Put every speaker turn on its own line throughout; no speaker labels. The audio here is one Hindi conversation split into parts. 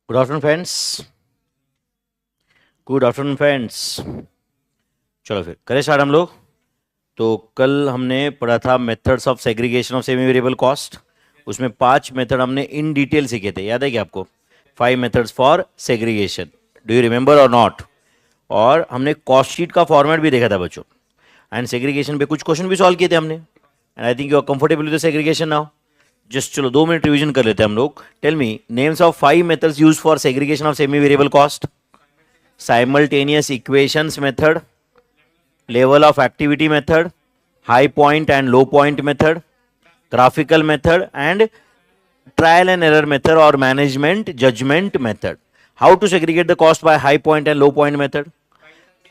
Good afternoon friends. Good afternoon friends. चलो फिर करें स्टार्ट हम लोग। तो कल हमने पढ़ा था methods of segregation of semi variable cost. उसमें 5 मेथड हमने इन डिटेल सीखे थे, याद है क्या आपको? 5 methods for segregation, do you remember और नॉट? और हमने कॉस्ट शीट का फॉर्मेट भी देखा था बच्चों, एंड सेग्रीगेशन पे कुछ क्वेश्चन भी सॉल्व किए थे हमने, and I think you are comfortable with segregation now. Just चलो 2 मिनट रिवीजन कर लेते हैं हम लोग। Tell me names of 5 methods used for segregation of semi variable cost. Simultaneous equations method, level of activity method, high point and low point method, graphical method, and trial and error method or management judgment method. How to segregate the cost by high point and low point method?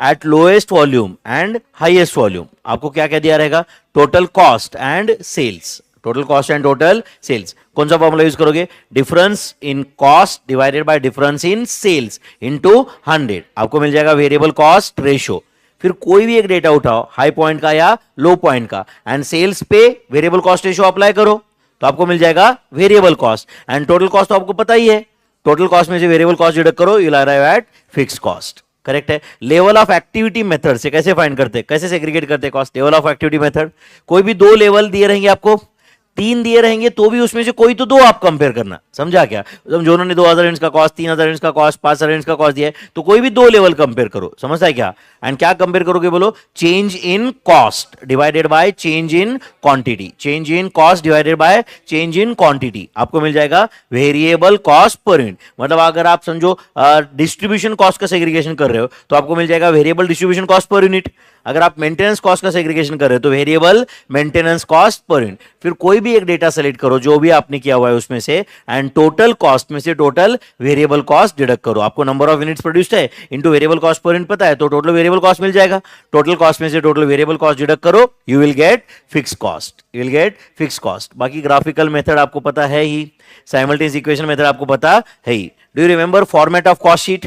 At lowest volume and highest volume आपको क्या क्या दिया रहेगा? Total cost and sales. Total cost and total sales कौन सा फॉर्मूला यूज करोगे? Difference in cost divided by difference in sales into 100। आपको मिल जाएगा वेरिएबल कॉस्ट रेशियो। फिर कोई भी एक डेटा उठाओ, हाई पॉइंट का या लो पॉइंट का, एंड सेल्स पे वेरिएबल कॉस्ट रेशियो अप्लाई करो तो आपको मिल जाएगा variable cost. And total cost तो आपको पता ही है, टोटल कॉस्ट में से वेरिएबल कॉस्ट डिडक्ट करो, you will arrive at fixed cost. Correct है। लेवल ऑफ एक्टिविटी मेथड से कैसे फाइंड करते हैं, कैसे सेग्रीगेट करते हैं cost? Level of activity method, कोई भी 2 लेवल दिए रहेंगे आपको, 3 दिए रहेंगे तो भी उसमें से कोई तो 2 आप कंपेयर करना। समझा क्या? समझो उन्होंने 2000 यूनिट्स का कॉस्ट, 3000 यूनिट्स का कॉस्ट, 5000 यूनिट्स का कॉस्ट दिया है, तो कोई भी 2 लेवल कंपेयर करो। समझता है क्या? एंड क्या कंपेयर करोगे बोलो? Change in cost divided by change in quantity. Change in cost divided by change in quantity आपको मिल जाएगा वेरिएबल कॉस्ट पर यूनिट। मतलब अगर आप समझो डिस्ट्रीब्यूशन कॉस्ट का सेग्रीगेशन कर रहे हो तो आपको मिल जाएगा variable distribution cost per unit. अगर आप मेंटेनेंस कॉस्ट का सेग्रीगेशन कर रहे हो तो variable maintenance cost per unit. फिर कोई भी एक डेटा सेलेक्ट करो जो भी आपने किया हुआ है उसमें से, एंड टोटल कॉस्ट में से टोटल वेरिएबल कॉस्ट डिडक्ट करो। आपको नंबर ऑफ यूनिट्स प्रोड्यूस्ड है into variable cost per unit पता है, तो टोटल वेरिएबल कॉस्ट मिल जाएगा। टोटल कॉस्ट में से टोटल वेरिएबल कॉस्ट डिडक्ट करो, you will get fix cost. You will get fix cost. बाकी ग्राफिकल मेथड आपको पता है ही, साइमल्टेनियस इक्वेशन मेथड आपको पता है ही। Do you remember format of cost sheet?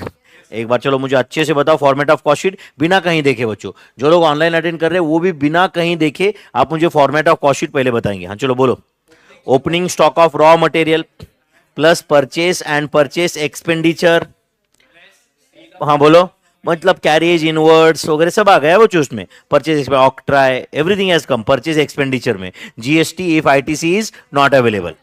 एक बार चलो मुझे अच्छे से बताओ फॉर्मेट ऑफ कॉस्ट शीट, बिना कहीं देखे बच्चों। जो लोग ऑनलाइन अटेंड कर रहे हैं वो भी बिना कहीं देखे आप मुझे फॉर्मेट ऑफ कॉस्ट शीट पहले बताएंगे। हाँ चलो बोलो। Opening stock of raw material plus purchase and purchase expenditure. हाँ बोलो। मतलब कैरिज इनवर्ड्स वगैरह सब आ गया है बच्चों उसमें। Purchase octroi everything has come purchase expenditure में। GST if ITC is not available.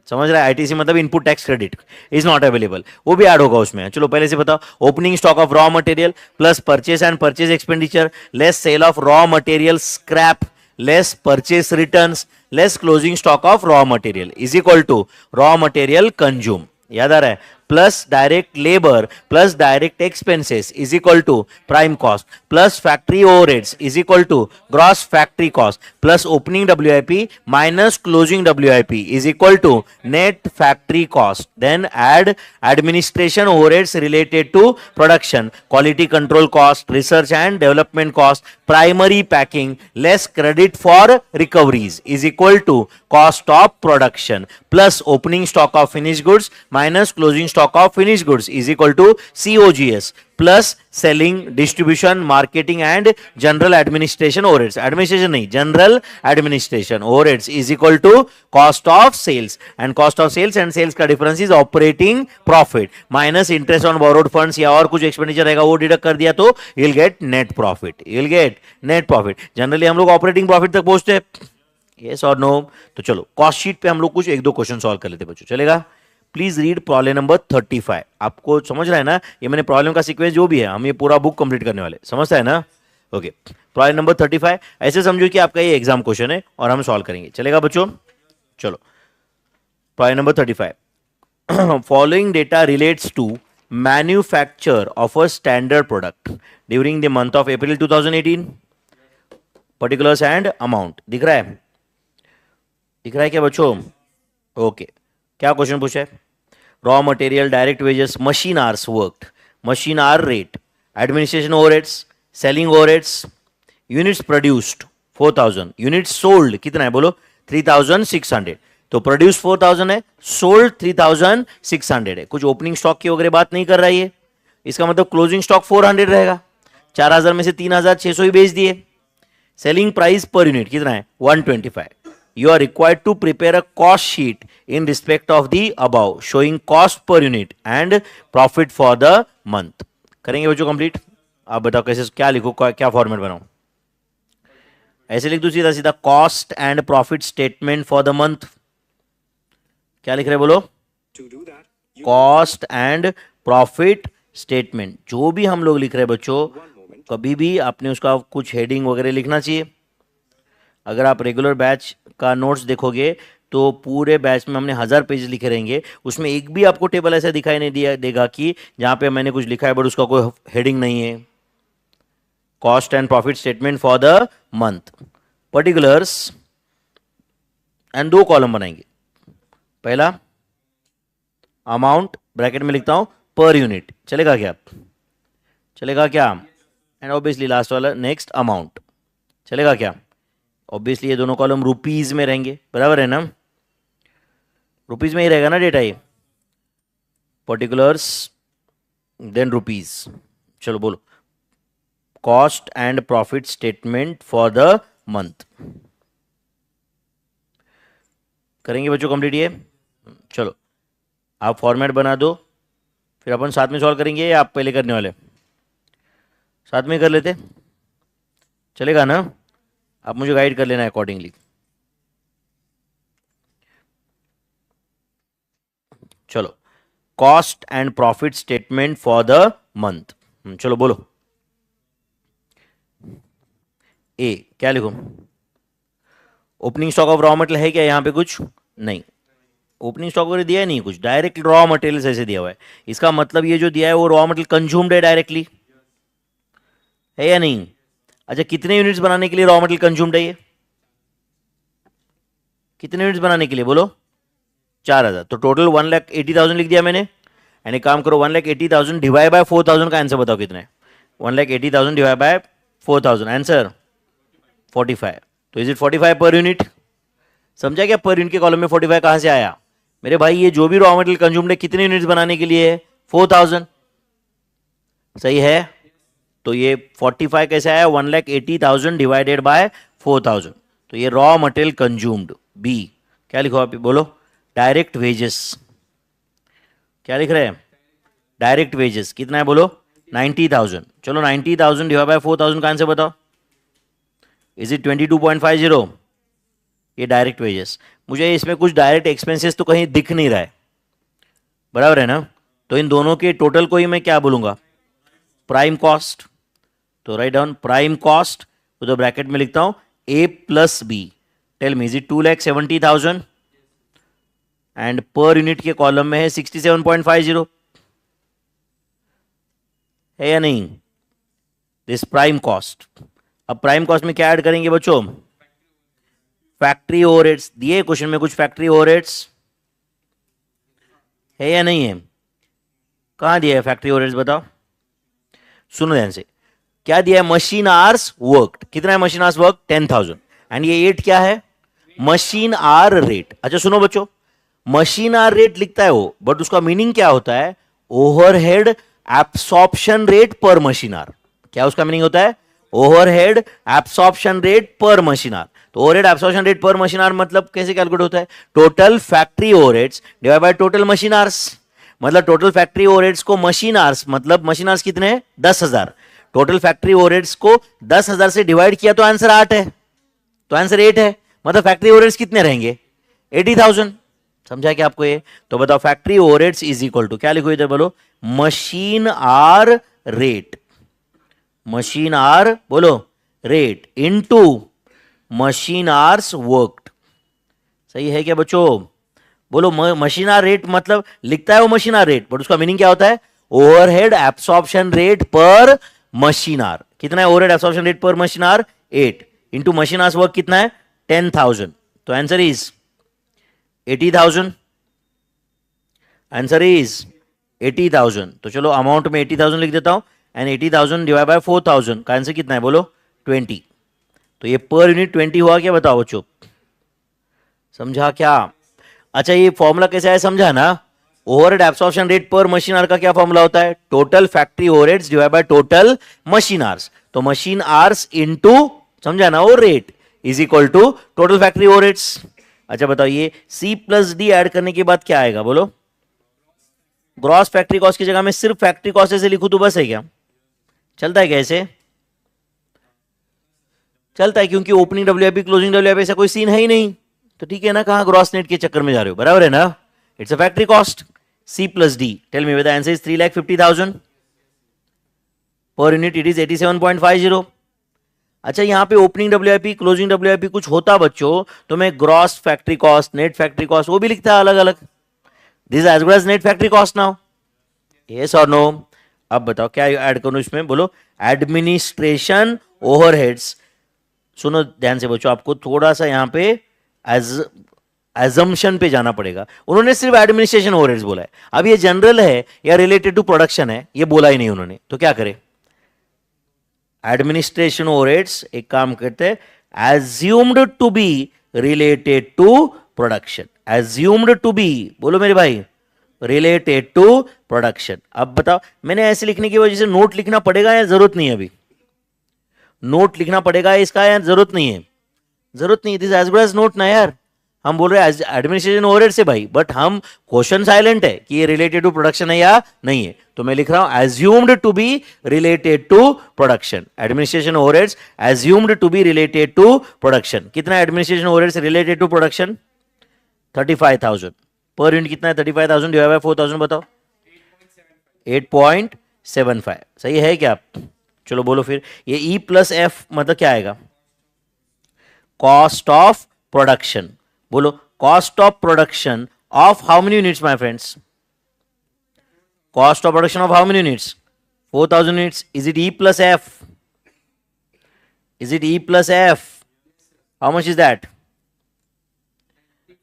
समझ रहा है? आईटीसी मतलब input tax credit is not available, वो भी ऐड होगा उसमें। चलो पहले से बताओ। Opening stock of raw material plus purchase and purchase expenditure less sale of raw material scrap less purchase returns less closing stock of raw material is equal to raw material consume. याद आ रहा है? Plus direct labour plus direct expenses is equal to prime cost plus factory overheads is equal to gross factory cost plus opening WIP minus closing WIP is equal to net factory cost. Then add administration overheads related to production, quality control cost, research and development cost, primary packing less credit for recoveries is equal to cost of production plus opening stock of finish goods minus closing stock of finished goods is equal to COGS plus selling, distribution, marketing and general administration overheads. Administration नहीं, general administration overheads is equal to cost of sales, and cost of sales and sales का difference is operating profit minus interest on borrowed funds या और कुछ expenditure रहेगा वो डिडक्ट कर दिया तो you will get net profit. You will get net profit. Generally हम लोग operating profit तक पहुंचते हैं, yes or no? तो चलो कॉस्ट शीट पे हम लोग कुछ 1-2 क्वेश्चन सॉल्व कर लेते बच्चों, चलेगा? Please read problem number 35। आपको समझ रहा है ना? ये मैंने प्रॉब्लम का सीक्वेंस जो भी है हम ये पूरा बुक कंप्लीट करने वाले, समझता है ना? ओके। प्रॉब्लम नंबर 35 ऐसे समझो कि आपका ये एग्जाम क्वेश्चन है और हम सॉल्व करेंगे, चलेगा बच्चों? चलो problem number 35। Following data relates to manufacture of a standard product during the month of April 2018। Particulars and amount दिख रहा है? दिख रहा है क्या बच्चों? ओके। क्या क्वेश्चन पूछा है? Raw material, direct wages, machine hours worked, machine hour rate, administration overheads, selling overheads, units produced 4000, units sold कितना है बोलो? 3600। तो प्रोड्यूस 4000 है, सोल्ड 3600 है। कुछ ओपनिंग स्टॉक की वगैरह बात नहीं कर रहा है ये, इसका मतलब क्लोजिंग स्टॉक 400 रहेगा। 4000 में से 3600 ही बेच दिए। सेलिंग प्राइस पर यूनिट कितना है? 125। you are required to prepare a cost sheet in respect of the above showing cost per unit and profit for the month. करेंगे बच्चों कंप्लीट? आप बताओ कैसे, क्या लिखो, क्या फॉर्मेट बनाओ? ऐसे लिख दो सीधा सीधा, cost and profit statement for the month. क्या लिख रहे बोलो? Cost and profit statement. जो भी हम लोग लिख रहे हैं बच्चों, कभी भी आपने उसका कुछ हेडिंग वगैरह लिखना चाहिए. अगर आप रेगुलर बैच का नोट्स देखोगे तो पूरे बैच में हमने 1000 पेज लिखे रहेंगे, उसमें एक भी आपको टेबल ऐसा दिखाई नहीं देगा कि जहां पे मैंने कुछ लिखा है बट उसका कोई हेडिंग नहीं है. Cost and profit statement for the month, particulars, and 2 column बनाएंगे. पहला अमाउंट, ब्रैकेट में लिखता हूं पर यूनिट, चलेगा क्या? चलेगा क्या? एंड ऑब्वियसली लास्ट वाला नेक्स्ट अमाउंट, चलेगा क्या? ऑब्वियसली ये दोनों कॉलम रुपीज में रहेंगे, बराबर है ना? रुपीज में ही रहेगा ना डेटा ये. Particulars than rupees. चलो बोलो, cost and profit statement for the month. करेंगे बच्चों कंप्लीट ये? चलो आप फॉर्मेट बना दो, फिर अपन साथ में सॉल्व करेंगे या आप पहले करने वाले? साथ में कर लेते, चलेगा ना? आप मुझे गाइड कर लेना अकॉर्डिंगली. चलो, cost and profit statement for the month. चलो बोलो. ए, क्या लिखो? Opening stock of raw material है क्या यहां पे? कुछ नहीं, ओपनिंग स्टॉक वगैरह दिया है नहीं कुछ, डायरेक्ट रॉ मटेरियल ऐसे दिया हुआ है. इसका मतलब ये जो दिया है वो रॉ मटेरियल कंज्यूम्ड है डायरेक्टली, है या नहीं? अच्छा, कितने यूनिट्स बनाने के लिए रॉ मटेरियल कंज्यूम्ड है ये? कितने यूनिट्स बनाने के लिए बोलो? 4000. तो टोटल 1,80,000 लिख दिया मैंने. एंड एक काम करो, 1,80,000 डिवाइड बाय 4,000 का आंसर बताओ कितना है? 1,80,000 डिवाइड बाय 4,000, आंसर 45. तो इज इट 45 पर यूनिट? समझा क्या? पर यूनिट के कॉलम में 45 कहां से आया मेरे भाई? ये जो भी रॉ मटेरियल कंज्यूम्ड है कितने यूनिट्स बनाने के लिए है? 4,000. सही है. तो ये 45 कैसे आया? 1,80,000 डिवाइडेड बाय 4,000. तो ये रॉ मटेरियल कंज्यूम्ड. बी, क्या लिखो आप बोलो? Direct wages. क्या लिख रहे हैं? Direct wages. कितना है बोलो? 90,000. चलो 90,000 डिवाइड बाय 4,000 का आंसर बताओ. Is it 22.50? ये डायरेक्ट वेजेस. मुझे इसमें कुछ डायरेक्ट एक्सपेंसेस तो कहीं दिख नहीं रहा है, बराबर है ना? तो इन दोनों के टोटल को ही मैं क्या बोलूंगा? Prime cost. तो राइट डाउन प्राइम कॉस्ट, तो ब्रैकेट में लिखता हूं A plus B. Tell me, is it 2,70,000? And per unit के कॉलम में है 67.50, है या नहीं? This prime cost. अब प्राइम कॉस्ट में क्या ऐड करेंगे बच्चों? Factory overheads. दिए क्वेश्चन में कुछ फैक्ट्री ओवरहेड्स, है या नहीं है? कहां दिया है फैक्ट्री ओवरहेड्स बताओ? सुनो ध्यान से. क्या दिया है? Machine hours worked. कितना है मशीन आवर्स वर्क? 10,000. एंड ये 8 क्या है? Machine hour rate. अच्छा सुनो बच्चों, मशीन आवर रेट लिखता है वो, बट उसका मीनिंग क्या होता है? ओवरहेड एब्सॉर्प्शन रेट पर मशीन आवर. क्या उसका मीनिंग होता है? ओवरहेड एब्सॉर्प्शन रेट पर मशीन आवर. तो ओवरहेड एब्सॉर्प्शन रेट पर मशीन आवर मतलब कैसे कैलकुलेट होता है? Total factory overheads divide by total machine hours. मतलब टोटल फैक्ट्री ओवरहेड्स को मशीन आवर्स, मतलब मशीन आवर्स कितने हैं? 10,000. टोटल फैक्ट्री ओवरहेड्स को 10,000 से डिवाइड किया तो आंसर 8 है, तो आंसर 8 है. मतलब फैक्ट्री ओवरहेड्स कितने रहेंगे? 80,000. समझा क्या आपको ये? तो बताओ factory overheads is equal to क्या लिखो इधर बोलो? Machine hour rate. Machine hour बोलो rate into machine hours worked. सही है क्या बच्चों? बोलो मशीन आवर रेट मतलब लिखता है वो मशीन आवर रेट, बट उसका मीनिंग क्या होता है? ओवरहेड एब्सॉर्प्शन रेट पर मशीन आवर. कितना है ओवरहेड एब्सॉर्प्शन रेट पर machine our? 8 into machine hours work कितना है? 10,000. तो आंसर इज 80,000. Answer is 80,000. तो चलो अमाउंट में 80,000 लिख देता हूं. एंड 80,000 डिवाइड बाय 4,000 का आंसर कितना है बोलो? 20. तो ये पर यूनिट 20 हुआ क्या बताओ बच्चों? समझा क्या? अच्छा ये फॉर्मूला कैसे है समझा ना? ओवरहेड एब्सॉर्प्शन रेट पर मशीन आवर का क्या फॉर्मूला होता है? Total factory overheads divide by total machine hours. तो मशीन आवर्स इनटू, समझा ना, वो rate is equal to total factory overheads. अच्छा बताओ, ये C प्लस डी ऐड करने के बाद क्या आएगा बोलो? ग्रॉस फैक्ट्री कॉस्ट की जगह में सिर्फ फैक्ट्री कॉस्ट ऐसे लिखूं तो बस है क्या? चलता है कैसे? चलता है, क्योंकि ओपनिंग डब्ल्यूआईपी क्लोजिंग डब्ल्यूआईपी ऐसा कोई सीन है ही नहीं, तो ठीक है ना, कहां ग्रॉस नेट के चक्कर में जा रहे हो, बराबर है ना? It's a factory cost C plus D. Tell me the answer is 3,50,000 per unit. It is 87.50. अच्छा, यहां पे ओपनिंग डब्ल्यूआईपी क्लोजिंग डब्ल्यूआईपी कुछ होता बच्चों तो मैं gross factory cost net factory cost वो भी लिखता है अलग अलग. This as good as net factory cost now. Yes और नो? अब बताओ क्या ऐड करूं इसमें बोलो? Administration overheads. सुनो ध्यान से बच्चों, आपको थोड़ा सा यहां पे एजम्पशन पे जाना पड़ेगा. उन्होंने सिर्फ एडमिनिस्ट्रेशन ओवरहेड्स बोला है. अब ये जनरल है या रिलेटेड टू प्रोडक्शन है ये बोला ही नहीं उन्होंने, तो क्या करें? एडमिनिस्ट्रेशन ओवरहेड्स एक काम करते हैं, assumed to be related to production. Assumed to be बोलो मेरे भाई, रिलेटेड टू प्रोडक्शन. अब बताओ, मैंने ऐसे लिखने की वजह से नोट लिखना पड़ेगा या जरूरत नहीं है? अभी नोट लिखना पड़ेगा इसका या जरूरत नहीं है? जरूरत नहीं. This as good as not ना यार. हम बोल रहे हैं एडमिनिस्ट्रेशन ओवरहेड से भाई, बट हम क्वेश्चन साइलेंट है कि ये रिलेटेड टू प्रोडक्शन है या नहीं है, तो मैं लिख रहा हूं assumed to be related to production. Administration overheads assumed to be related to production. कितना administration overheads related to production? 35,000 per unit. कितना है 35,000 डिवाइड बाय 4,000 बताओ? 8.75. सही है क्या? चलो बोलो फिर, ये E प्लस एफ मतलब क्या आएगा? Cost of production. बोलो cost of production of how many units my friends? Cost of production of how many units? 4,000 units. Is it E plus F? Is it E plus F? How much is that?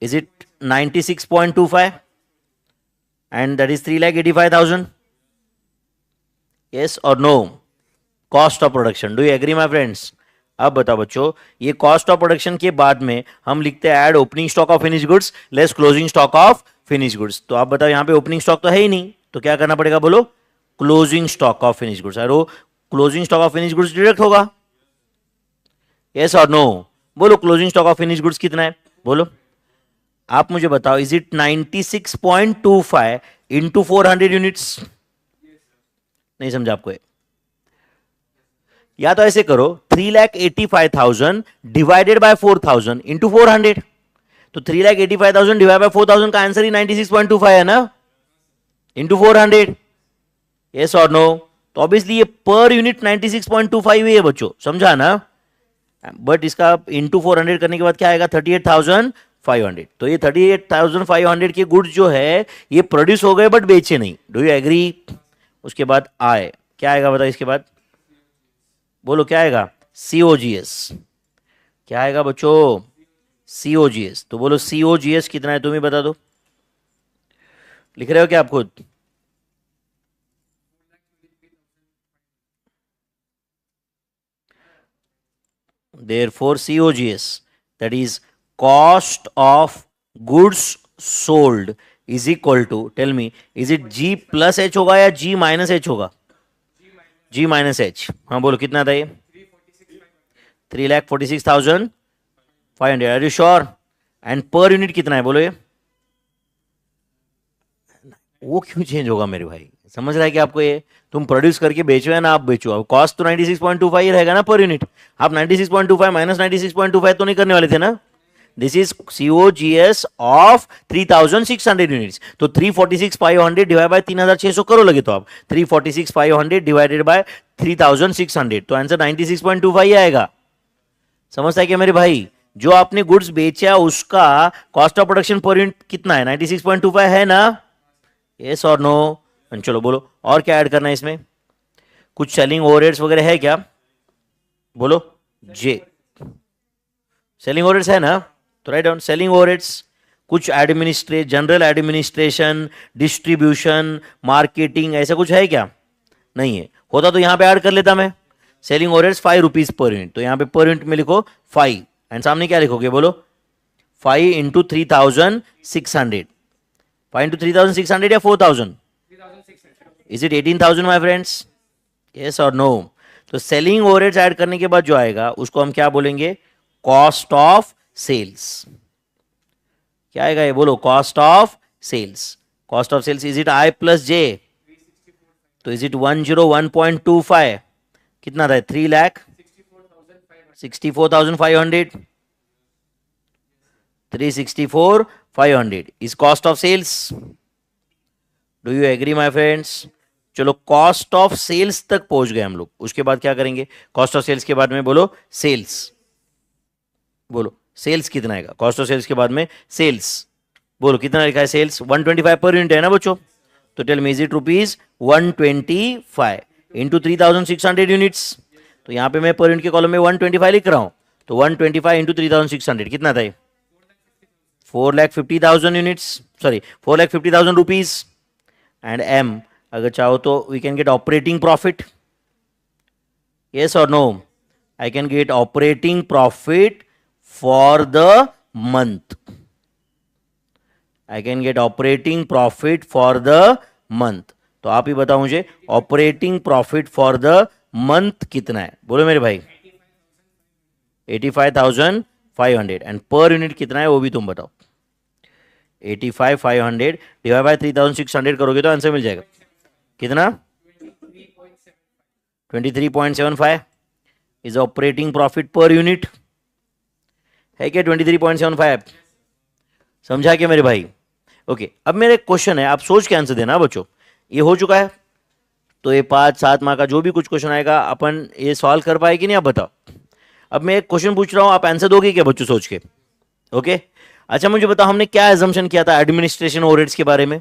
Is it 96.25 and that is 3,85,000? Yes or no? Cost of production. Do you agree my friends? अब बताओ बच्चों, ये कॉस्ट ऑफ प्रोडक्शन के बाद में हम लिखते हैं add opening stock of finish goods less closing stock of finish goods. तो आप बताओ यहां पे ओपनिंग स्टॉक तो है ही नहीं, तो क्या करना पड़ेगा बोलो? Closing stock of finish goods. और वो closing stock of finish goods deduct होगा. यस और नो? बोलो closing stock of finish goods कितना है बोलो? आप मुझे बताओ, इज इट 96.25 इंटू 400 यूनिट्स? नहीं समझा आपको? या तो ऐसे करो 3,85,000 डिवाइडेड बाय 4,000 इंटू 400. तो 3,85,000 डिवाइड बाय 4,000 का आंसर ही 96.25 है ना, इंटू 400. यस और नो? तो ऑब्वियसली ये पर यूनिट 96.25 ही है बच्चों, समझा ना? बट इसका इंटू 400 करने के बाद क्या आएगा? 38,500. तो ये 38,500 के गुड्स जो है ये प्रोड्यूस हो गए बट बेचे नहीं. Do you agree? उसके बाद आए क्या आएगा बताओ? इसके बाद बोलो क्या आएगा? COGS. क्या आएगा बच्चों? COGS. तो बोलो COGS कितना है, तुम ही बता दो. लिख रहे हो क्या आप खुद? Therefore COGS, that is cost of goods sold, is equal to, tell me, is it G plus H होगा या G minus H होगा? G minus H. हाँ बोलो कितना था ये? 3,46,500. Are you sure? And per unit कितना है बोलो? ये वो क्यों चेंज होगा मेरे भाई? समझ रहा है कि आपको ये तुम प्रोड्यूस करके बेचो या ना आप बेचो, अब कॉस्ट तो 96.25 ही रहेगा ना पर यूनिट. आप 96.25 माइनस 96.25 तो नहीं करने वाले थे ना. This is COGS of 3,600 units. तो 346,500 डिवाइड बाय 3,600 करो लगे तो आप 346,500 डिवाइडेड बाय 3,600, तो आंसर 96.25 आएगा. समझता है क्या मेरे भाई? जो आपने गुड्स बेचा उसका कॉस्ट ऑफ प्रोडक्शन पर यूनिट कितना है? 96.25 है ना? यस और नो? चलो बोलो और क्या ऐड करना है इसमें? कुछ सेलिंग ओवरहेड्स वगैरह है क्या बोलो? जे सेलिंग ओवरहेड्स है ना, तो राइट डाउन सेलिंग ओवरहेड्स. कुछ जनरल एडमिनिस्ट्रेशन, डिस्ट्रीब्यूशन, मार्केटिंग ऐसा कुछ है क्या? नहीं है. होता तो यहां पे ऐड कर लेता मैं. Selling overheads 5 rupees per unit, तो यहां पे पर यूनिट में लिखो 5 एंड सामने क्या लिखोगे बोलो? 5 इंटू 3,600. 5 इंटू 3,600 या 4,000? Is it 18,000 my friends? Yes और नो? तो सेलिंग ओवरहेड्स ऐड करने के बाद जो आएगा उसको हम क्या बोलेंगे? Cost of sales. क्या आएगा ये बोलो, cost of sales. Cost of sales is it I plus J, तो इज इट 101.25, कितना था, 3,64,500, 364,500 is cost of sales. Do you agree my friends? चलो कॉस्ट ऑफ सेल्स तक पहुंच गए हम लोग, उसके बाद क्या करेंगे, कॉस्ट ऑफ सेल्स के बाद में बोलो सेल्स, बोलो सेल्स कितना आएगा, कॉस्ट ऑफ सेल्स के बाद में सेल्स, बोलो कितना लिखा है सेल्स, 125 पर यूनिट है ना बच्चों, तो tell me is it rupees 125 into 3,600 units, तो यहां पे मैं पर यूनिट के कॉलम में 125 लिख रहा हूं, तो 125 इंटू 3,600 कितना था, 4,50,000 units, sorry 4,50,000 rupees. And M अगर चाहो तो we can get operating profit, yes और no, I can get operating profit for the month, I can get operating profit for the month. तो आप ही बताओ मुझे operating profit for the month कितना है, बोलो मेरे भाई, 85,500, एंड पर यूनिट कितना है वो भी तुम बताओ, 85,500 डिवाइड बाय 3,600 करोगे तो आंसर मिल जाएगा, कितना, 23.75 is operating profit per unit, है क्या 23.75, समझा क्या मेरे भाई? ओके, अब मेरा एक क्वेश्चन है, आप सोच के आंसर देना बच्चों, ये हो चुका है, तो ये 5-7 मार्क का जो भी कुछ क्वेश्चन आएगा अपन ये सॉल्व कर पाए कि नहीं, आप बताओ। अब मैं एक क्वेश्चन पूछ रहा हूं, आप आंसर दोगे क्या बच्चों सोच के? ओके, अच्छा मुझे बताओ हमने क्या एजम्पशन किया था एडमिनिस्ट्रेशन ओवरहेड्स के बारे में,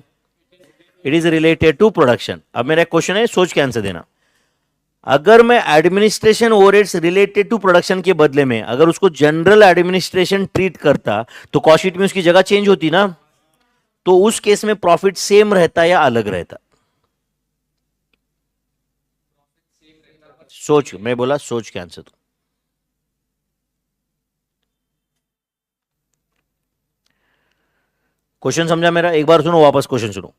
it is related to production. अब मेरा क्वेश्चन है, सोच के आंसर देना, अगर मैं administration overheads related to production के बदले में अगर उसको जनरल एडमिनिस्ट्रेशन ट्रीट करता तो कॉस्ट शीट में उसकी जगह चेंज होती ना, तो उस केस में प्रॉफिट सेम रहता या अलग रहता? सोच, मैं बोला सोच के आंसर दो। क्वेश्चन समझा मेरा? एक बार सुनो, वापस क्वेश्चन सुनो।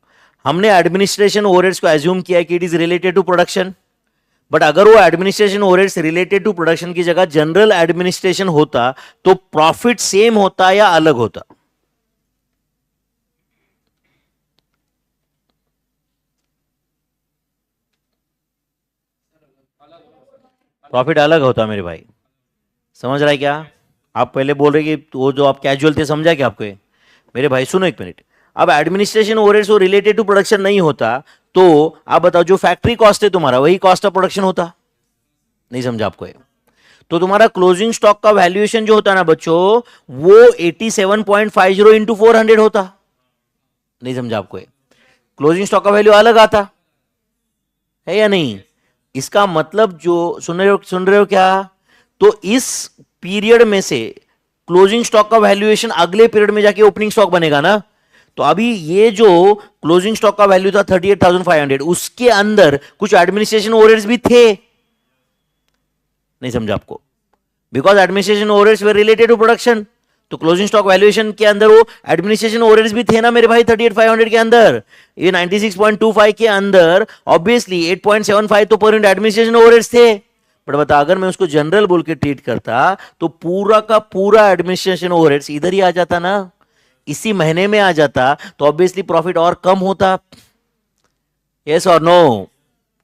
हमने एडमिनिस्ट्रेशन ओवरहेड्स को एज्यूम किया कि it is related to production, but अगर वो administration overheads related to production की जगह जनरल एडमिनिस्ट्रेशन होता तो प्रॉफिट सेम होता या अलग होता? प्रॉफिट अलग होता मेरे भाई, समझ रहा है क्या? आप पहले बोल रहे कि वो जो आप कैजुअल थे, समझा क्या आपको? मेरे भाई सुनो एक मिनट, अब एडमिनिस्ट्रेशन ओवरहेड्स वो रिलेटेड टू प्रोडक्शन नहीं होता तो आप बताओ जो फैक्ट्री कॉस्ट है तुम्हारा वही कॉस्ट ऑफ प्रोडक्शन होता? नहीं समझा आपको? तो तुम्हारा क्लोजिंग स्टॉक का वैल्यूएशन जो होता ना बच्चों वो 87.50 इंटू 400 होता। नहीं समझा आपको? क्लोजिंग स्टॉक का वैल्यू अलग आता है या नहीं? इसका मतलब जो सुन रहे हो क्या? तो इस पीरियड में से क्लोजिंग स्टॉक का वैल्यूएशन अगले पीरियड में जाके ओपनिंग स्टॉक बनेगा ना, तो अभी ये जो क्लोजिंग स्टॉक का वैल्यू था 38,500 उसके अंदर कुछ एडमिनिस्ट्रेशन ओवरहेड्स भी थे। नहीं समझा आपको? Because administration overheads were related to production, तो क्लोजिंग स्टॉक वैल्यूएशन के अंदर वो एडमिनिस्ट्रेशन ओवरहेड्स भी थे ना मेरे भाई 38,500 के अंदर। ये 96.25 के अंदर ऑब्वियसली 8.75 तो पर यूनिट एडमिनिस्ट्रेशन ओवरहेड्स थे। बट बता अगर मैं उसको जनरल बोल के ट्रीट करता तो पूरा का पूरा एडमिनिस्ट्रेशन ओवरहेड्स इधर ही आ जाता ना, इसी महीने में आ जाता, तो ऑब्वियसली प्रॉफिट और कम होता। यस और नो?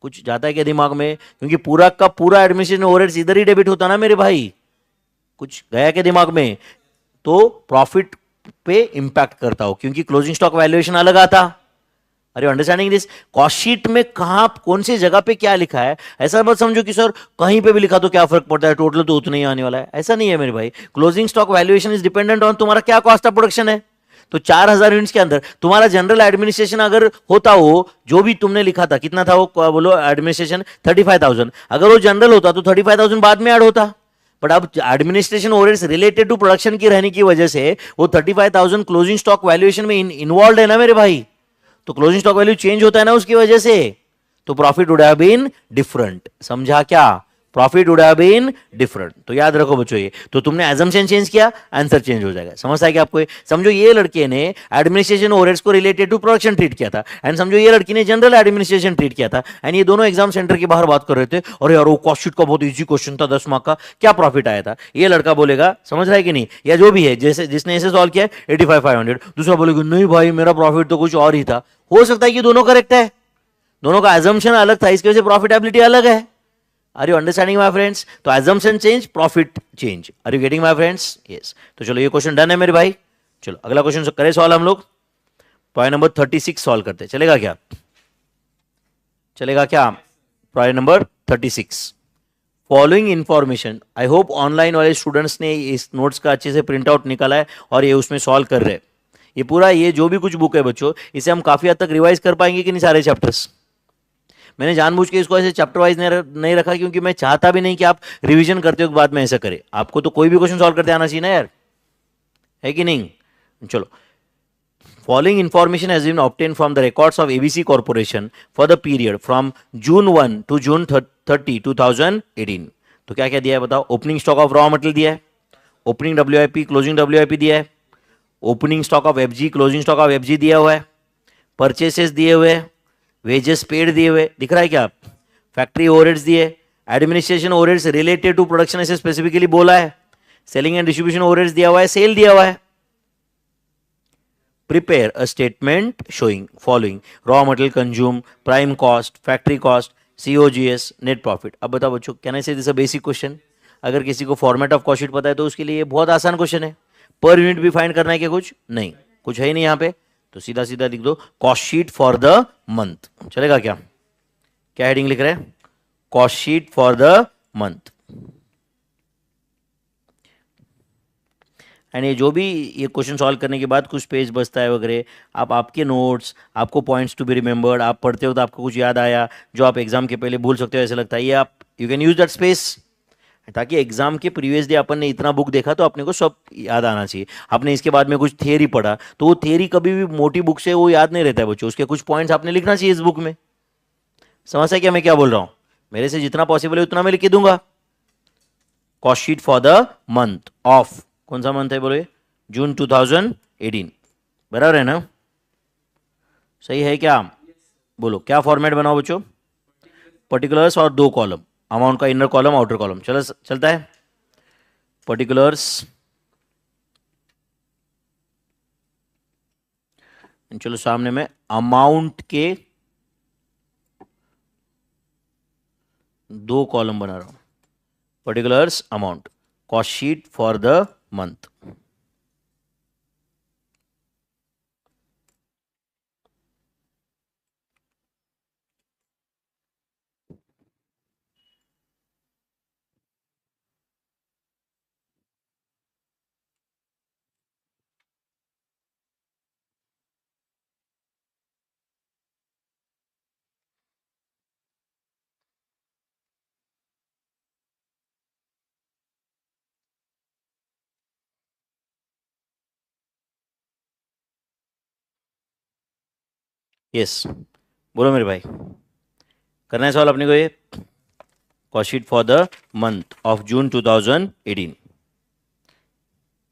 कुछ जाता है क्या दिमाग में? क्योंकि पूरा का पूरा एडमिनिस्ट्रेशन ओवरहेड्स इधर ही डेबिट होता ना मेरे भाई। कुछ गया क्या दिमाग में? तो प्रॉफिट पे इंपैक्ट करता हो क्योंकि क्लोजिंग स्टॉक वैल्यूएशन अलग आता। अरे अंडरस्टैंडिंग दिस? कॉस्ट शीट में कहां कौन सी जगह पे क्या लिखा है ऐसा मत समझो कि सर कहीं पे भी लिखा तो क्या फर्क पड़ता है, टोटल तो उतना ही आने वाला है। ऐसा नहीं है मेरे भाई। Closing stock valuation is dependent on तुम्हारा क्या कॉस्ट ऑफ प्रोडक्शन है। तो 4,000 यूनिट्स के अंदर तुम्हारा जनरल एडमिनिस्ट्रेशन अगर होता हो जो भी तुमने लिखा था, कितना था वो बोलो एडमिनिस्ट्रेशन 35,000, अगर वो जनरल होता तो 35,000 बाद में ऐड होता। बट अब administration overheads related to production की रहने की वजह से वो 35,000 क्लोजिंग स्टॉक वैल्यूएशन में इन्वॉल्व है ना मेरे भाई। तो क्लोजिंग स्टॉक वैल्यू चेंज होता है ना उसकी वजह से, तो profit would have been different. समझा क्या? Profit would have been different. तो याद रखो बच्चों, ये तो तुमने एजम्पशन चेंज किया, आंसर चेंज हो जाएगा। समझ आएगा आपको ये? समझो ये लड़के ने एडमिनिस्ट्रेशन ओवरहेड्स को रिलेटेड टू प्रोडक्शन ट्रीट किया था, एंड समझो ये लड़की ने जनरल एडमिनिस्ट्रेशन ट्रीट किया था, एंड ये दोनों एग्जाम सेंटर के बाहर बात कर रहे थे, और यार वो कॉस्ट शीट का बहुत इजी क्वेश्चन था 10 मार्क का, क्या प्रॉफिट आया था? ये लड़का बोलेगा, समझ रहा है कि नहीं, या जो भी है जैसे जिसने इसे सॉल्व किया 85,500, दूसरा बोलेगा नहीं भाई मेरा प्रॉफिट तो कुछ और ही था। हो सकता है कि दोनों करेक्ट है, दोनों का एजम्पशन अलग था, इसकी वजह से प्रॉफिटेबिलिटी अलग है। Are you understanding my friends? तो assumption change, profit change. Are you getting my friends? Yes. तो चलो ये क्वेश्चन डन है मेरे भाई। चलो अगला क्वेश्चन करें सॉल्व हम लोग। पॉइंट नंबर 36 सॉल्व करते हैं, चलेगा क्या? चलेगा क्या? Point number 36, following information. I hope online वाले स्टूडेंट्स ने इस नोट्स का अच्छे से प्रिंट आउट निकाला है और ये उसमें सॉल्व कर रहे हैं। ये पूरा ये जो भी कुछ बुक है बच्चों, इसे हम काफी हद तक रिवाइज कर पाएंगे कि नहीं सारे चैप्टर्स? मैंने जानबूझ के इसको ऐसे चैप्टर वाइज नहीं रखा, क्योंकि मैं चाहता भी नहीं कि आप रिवीजन करते हो बाद में ऐसा करें। आपको तो कोई भी क्वेश्चन सॉल्व करते आना चाहिए ना यार, है कि नहीं? चलो, following information has been obtained from the records of ABC Corporation for the period from June 1 to June 30, 2018। तो क्या क्या दिया है बताओ? Opening stock of raw material दिया है, ओपनिंग डब्ल्यूआईपी क्लोजिंग डब्ल्यूआईपी दिया है, opening stock of FG closing stock of FG दिया हुआ है, परचेसेस दिए हुए, वेजेस पेड दिए हुए, दिख रहा है क्या? फैक्ट्री ओवरहेड्स दिए, administration overheads related to production ऐसे स्पेसिफिकली बोला है, सेलिंग एंड डिस्ट्रीब्यूशन ओवरहेड्स दिया हुआ है, सेल दिया हुआ है। Prepare a statement showing following: raw material consumed, prime cost, factory cost, COGS, net profit। अब बताओ बच्चों, कैन आई से दिस अ बेसिक क्वेश्चन? अगर किसी को फॉर्मेट ऑफ कॉस्ट शीट पता है तो उसके लिए ये बहुत आसान क्वेश्चन है। पर यूनिट भी फाइंड करना है क्या? कुछ नहीं, कुछ है ही नहीं यहाँ पे, तो सीधा सीधा लिख दो cost sheet for the month. चलेगा क्या? क्या हेडिंग लिख रहे हैं? Cost sheet for the month. And ये जो भी ये क्वेश्चन सॉल्व करने के बाद कुछ पेज बचता है वगैरह, आप आपके नोट्स, आपको पॉइंट्स टू बी रिमेंबर्ड, आप पढ़ते हो तो आपको कुछ याद आया जो आप एग्जाम के पहले भूल सकते हो, ऐसा लगता है, ये आप you can use that space, ताकि एग्जाम के प्रीवियस डे अपन ने इतना बुक देखा तो अपने को सब याद आना चाहिए। आपने इसके बाद में कुछ थियरी पढ़ा तो वो थियरी कभी भी मोटी बुक से वो याद नहीं रहता है बच्चों, उसके कुछ पॉइंट्स आपने लिखना चाहिए इस बुक में। समझ है क्या मैं क्या बोल रहा हूँ? मेरे से जितना पॉसिबल है उतना मैं लिख के दूंगा। Cost sheet for the month of, कौन सा मंथ है बोले? जून 2018, बराबर है ना? सही है क्या? बोलो क्या फॉर्मेट बनाओ बच्चों? पर्टिकुलर्स और 2 कॉलम, अमाउंट का इनर कॉलम आउटर कॉलम, चलता है। पर्टिकुलर्स, चलो सामने में अमाउंट के 2 कॉलम बना रहा हूं। Particulars, amount, cost sheet for the month. Yes, बोलो मेरे भाई, करना है सवाल अपने को ये? Cost sheet for the month of June 2018,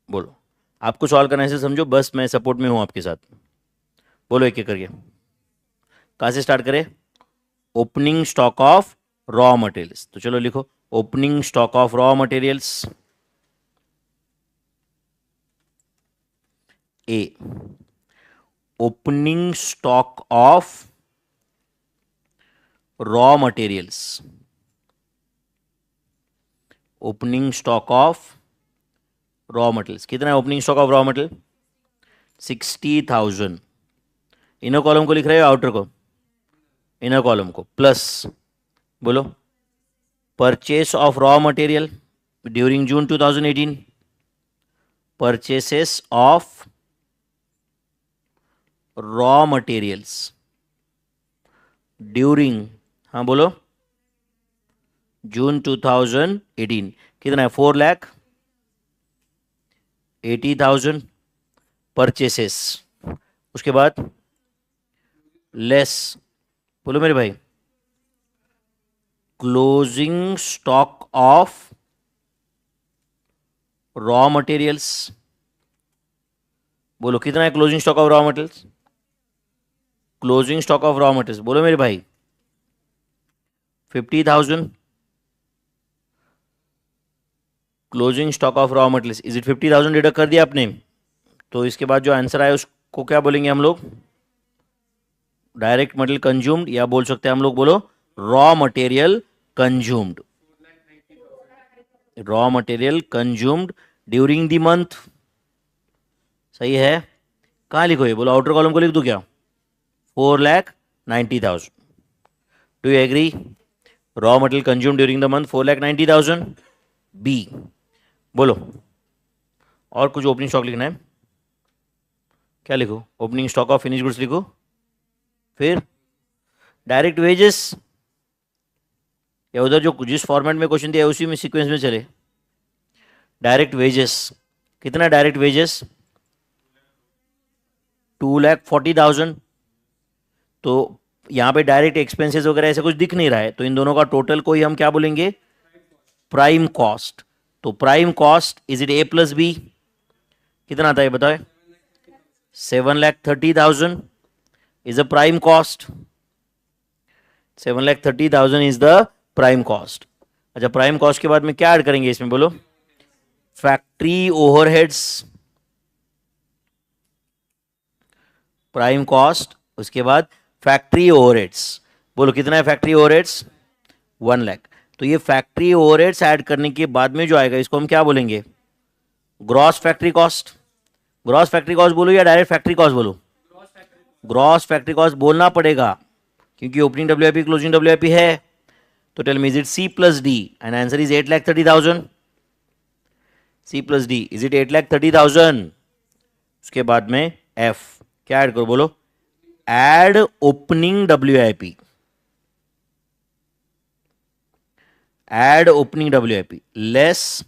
बोलो। आपको सॉल्व करना है ऐसे समझो, बस मैं सपोर्ट में हूं आपके साथ। बोलो एक एक करके, कहां से स्टार्ट करें? Opening stock of raw materials, तो चलो लिखो opening stock of raw materials. A, opening stock of raw materials, opening stock of raw materials कितना है? Opening stock of raw material 60,000। Inner column को लिख रहे हो आउटर को? इनर कॉलम को, प्लस बोलो purchase of raw material during June 2018, purchases of raw materials during, हाँ बोलो, जून 2018 कितना है? 4,80,000 परचेसेस। उसके बाद लेस, बोलो मेरे भाई, closing stock of raw materials. बोलो कितना है closing stock of raw materials? Closing stock of raw materials बोलो मेरे भाई। 50,000 closing stock of raw materials. Is it 50,000? Deduct कर दिया आपने, तो इसके बाद जो आंसर आया उसको क्या बोलेंगे हम लोग? डायरेक्ट मटेरियल कंज्यूम्ड, या बोल सकते हैं हम लोग, बोलो raw material consumed. Raw material consumed during the month. सही है। कहाँ लिखो ये? बोलो आउटर कॉलम को लिख दूं क्या? 4,90,000। Do you agree? Raw material consume during the month 4,90,000। B. बोलो और कुछ ओपनिंग स्टॉक लिखना है? क्या लिखो? Opening stock of finish goods लिखो। फिर डायरेक्ट वेजेस, या उधर जो जिस फॉर्मेट में क्वेश्चन दिया है उसी में सीक्वेंस में चले। डायरेक्ट वेजेस कितना? Direct wages 2,40,000। तो यहां पे डायरेक्ट एक्सपेंसेस वगैरह ऐसे कुछ दिख नहीं रहा है, तो इन दोनों का टोटल को ही हम क्या बोलेंगे? Prime cost. तो prime cost is it A plus B? कितना आता है बताओ? 7,30,000 is a prime cost. 7,30,000 is the prime cost. अच्छा, प्राइम कॉस्ट के बाद में क्या ऐड करेंगे इसमें? बोलो फैक्ट्री ओवरहेड्स। प्राइम कॉस्ट, उसके बाद फैक्ट्री ओवरहेड्स। बोलो कितना है फैक्ट्री ओवरहेड्स? 1 लाख। तो ये फैक्ट्री ओवरहेड्स ऐड करने के बाद में जो आएगा इसको हम क्या बोलेंगे? Gross factory cost. Gross factory cost बोलो या डायरेक्ट फैक्ट्री कॉस्ट बोलो? ग्रॉस फैक्ट्री कॉस्ट बोलना पड़ेगा क्योंकि ओपनिंग डब्ल्यूआईपी क्लोजिंग डब्ल्यूआईपी है। तो tell me is it C plus D? And answer is 8,30,000। C plus D is it 8,30,000? उसके बाद में एफ क्या ऐड करो? बोलो add opening WIP. Add opening WIP less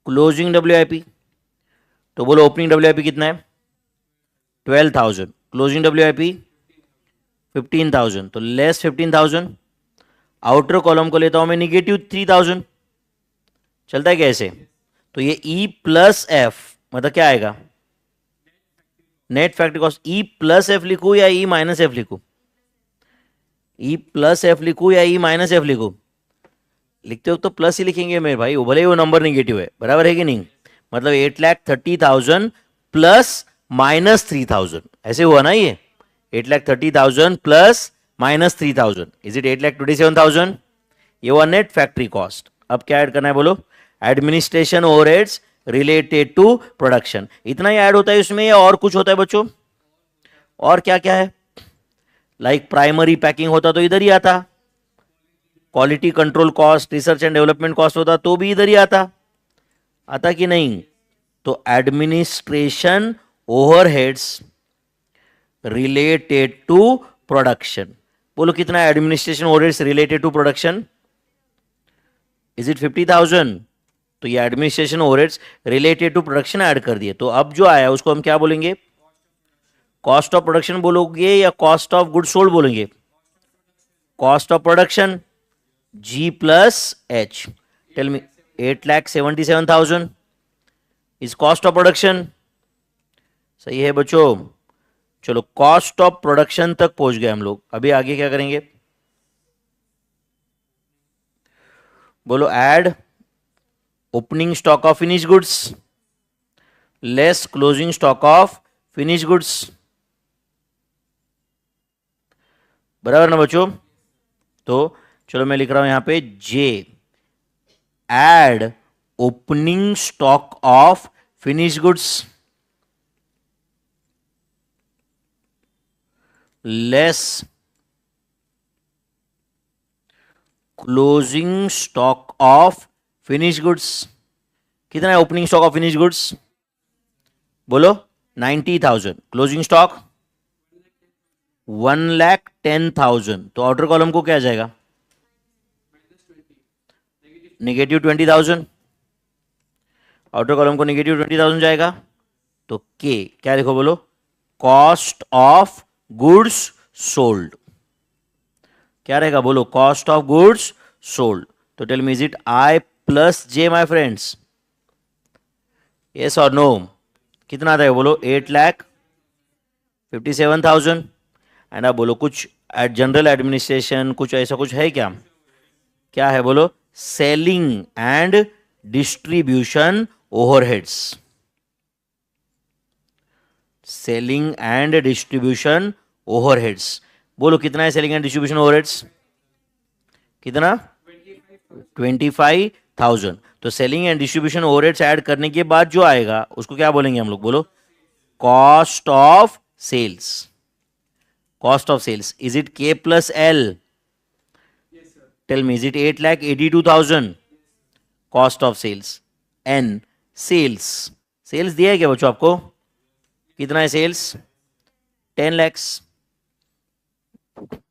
closing WIP. तो बोलो ओपनिंग डब्ल्यूआईपी कितना है? 12,000। Closing WIP 15,000। तो लेस 15,000। आउटर कॉलम को लेता हूं मैं -3,000। चलता है कैसे? तो ये E प्लस एफ मतलब क्या आएगा? Net factory cost. E plus F लिखूं या E माइनस एफ लिखूं? E प्लस एफ लिखूं या E माइनस एफ लिखूं? लिखते हो तो प्लस ही लिखेंगे मेरे भाई, वो भले ही वो नंबर नेगेटिव है, बराबर है कि नहीं? मतलब 8,30,000 प्लस -3,000 ऐसे हुआ ना ये? 8,30,000 प्लस -3,000 इज इट 8,27,000? ये हुआ नेट फैक्ट्री कॉस्ट। अब क्या ऐड करना है? बोलो administration overheads related to production. इतना ही ऐड होता है इसमें या और कुछ होता है बच्चों? और क्या क्या है? लाइक प्राइमरी पैकिंग होता तो इधर ही आता, quality control cost, research and development cost होता तो भी इधर ही आता। आता कि नहीं? तो administration overheads related to production. बोलो कितना administration overheads related to production? Is it 50,000? तो ये administration overheads related to production add कर दिए। तो अब जो आया उसको हम क्या बोलेंगे? कॉस्ट ऑफ प्रोडक्शन बोलोगे या कॉस्ट ऑफ गुड सोल्ड बोलेंगे? Cost of production G plus H। Tell me 8,77,000 is cost of production. सही है बच्चों। चलो कॉस्ट ऑफ प्रोडक्शन तक पहुंच गए हम लोग। अभी आगे क्या करेंगे? बोलो add opening stock of finish goods less closing stock of finish goods. बराबर ना बच्चों? तो चलो मैं लिख रहा हूं यहां पे J. Add opening stock of finish goods less closing stock of finish goods. कितना है opening stock of finish goods? बोलो 90,000। Closing stock 1,10,000। तो आउटर कॉलम को क्या आ जाएगा? -20,000। आउटर कॉलम को -20,000 जाएगा। तो के क्या लिखो? बोलो कॉस्ट ऑफ गुड्स सोल्ड। क्या रहेगा बोलो, कॉस्ट ऑफ गुड्स सोल्ड. तो tell me, is it I plus J my friends? Yes और नो? कितना आता है बोलो, 8,57,000. एंड आप बोलो कुछ जनरल एडमिनिस्ट्रेशन, कुछ ऐसा कुछ है क्या? क्या है बोलो, selling and distribution overheads. Selling and distribution overheads. बोलो कितना है सेलिंग एंड डिस्ट्रीब्यूशन ओवरहेड्स? कितना? 25,000. तो selling and distribution overheads add करने के बाद जो आएगा उसको क्या बोलेंगे हम लोग, बोलो, cost of sales. Cost of sales, is it K plus L? Tell me, is it 8,82,000 cost of sales? N sales. Sales दिया है क्या बच्चों आपको? कितना है सेल्स? 10 lakhs.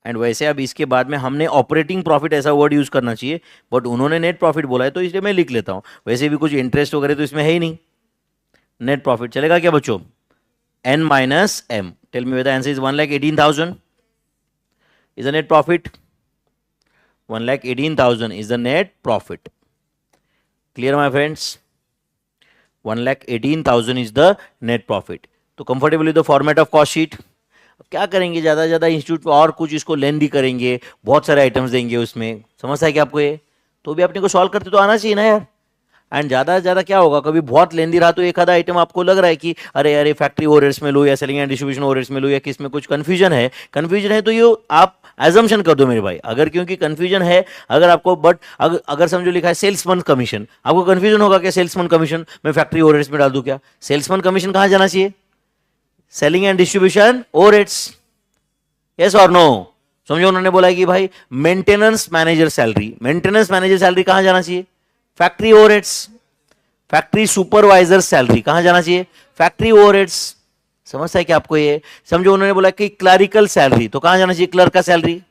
एंड वैसे अब इसके बाद में हमने ऑपरेटिंग प्रॉफिट ऐसा वर्ड यूज करना चाहिए, बट उन्होंने नेट प्रॉफिट बोला है तो इसलिए मैं लिख लेता हूं. वैसे भी कुछ इंटरेस्ट वगैरह तो इसमें है ही नहीं. नेट प्रॉफिट चलेगा क्या बच्चों? N minus M. Tell me whether answer is 1,18,000 is the net profit. 1,18,000 is the net profit. Clear my friends? 1,18,000 is the net profit. तो comfortable with the format of cost sheet. अब क्या करेंगे, ज़्यादा ज़्यादा इंस्टीट्यूट और कुछ इसको लेंदी करेंगे, बहुत सारे आइटम्स देंगे उसमें. समझता है क्या आपको ये? तो भी अपने को सॉल्व करते तो आना चाहिए ना यार. एंड ज़्यादा से ज़्यादा क्या होगा, कभी बहुत लेंदी रहा तो एक आधा आइटम आपको लग रहा है कि अरे अरे फैक्ट्री ओवरहेड्स में लो या सेलिंग एंड डिस्ट्रीब्यूशन ओवरहेड्स में लो या किस में कुछ कंफ्यूजन है तो ये आप एजम्पशन कर दो मेरे भाई. अगर क्योंकि कंफ्यूजन है, अगर आपको, बट अगर समझो लिखा है सेल्समैन कमीशन, आपको कंफ्यूजन होगा कि सेल्समैन कमीशन मैं फैक्ट्री ओवरहेड्स में डाल दूं क्या? सेल्समैन कमीशन कहां जाना चाहिए? Selling and distribution overheads. Yes और नो? समझो उन्होंने बोला कि भाई maintenance manager salary, maintenance manager salary कहां जाना चाहिए? Factory overheads. Factory supervisor salary कहां जाना चाहिए? Factory overheads. समझता है कि आपको ये? समझो उन्होंने बोला कि क्लरिकल सैलरी, तो कहां जाना चाहिए? क्लर्क का सैलरी.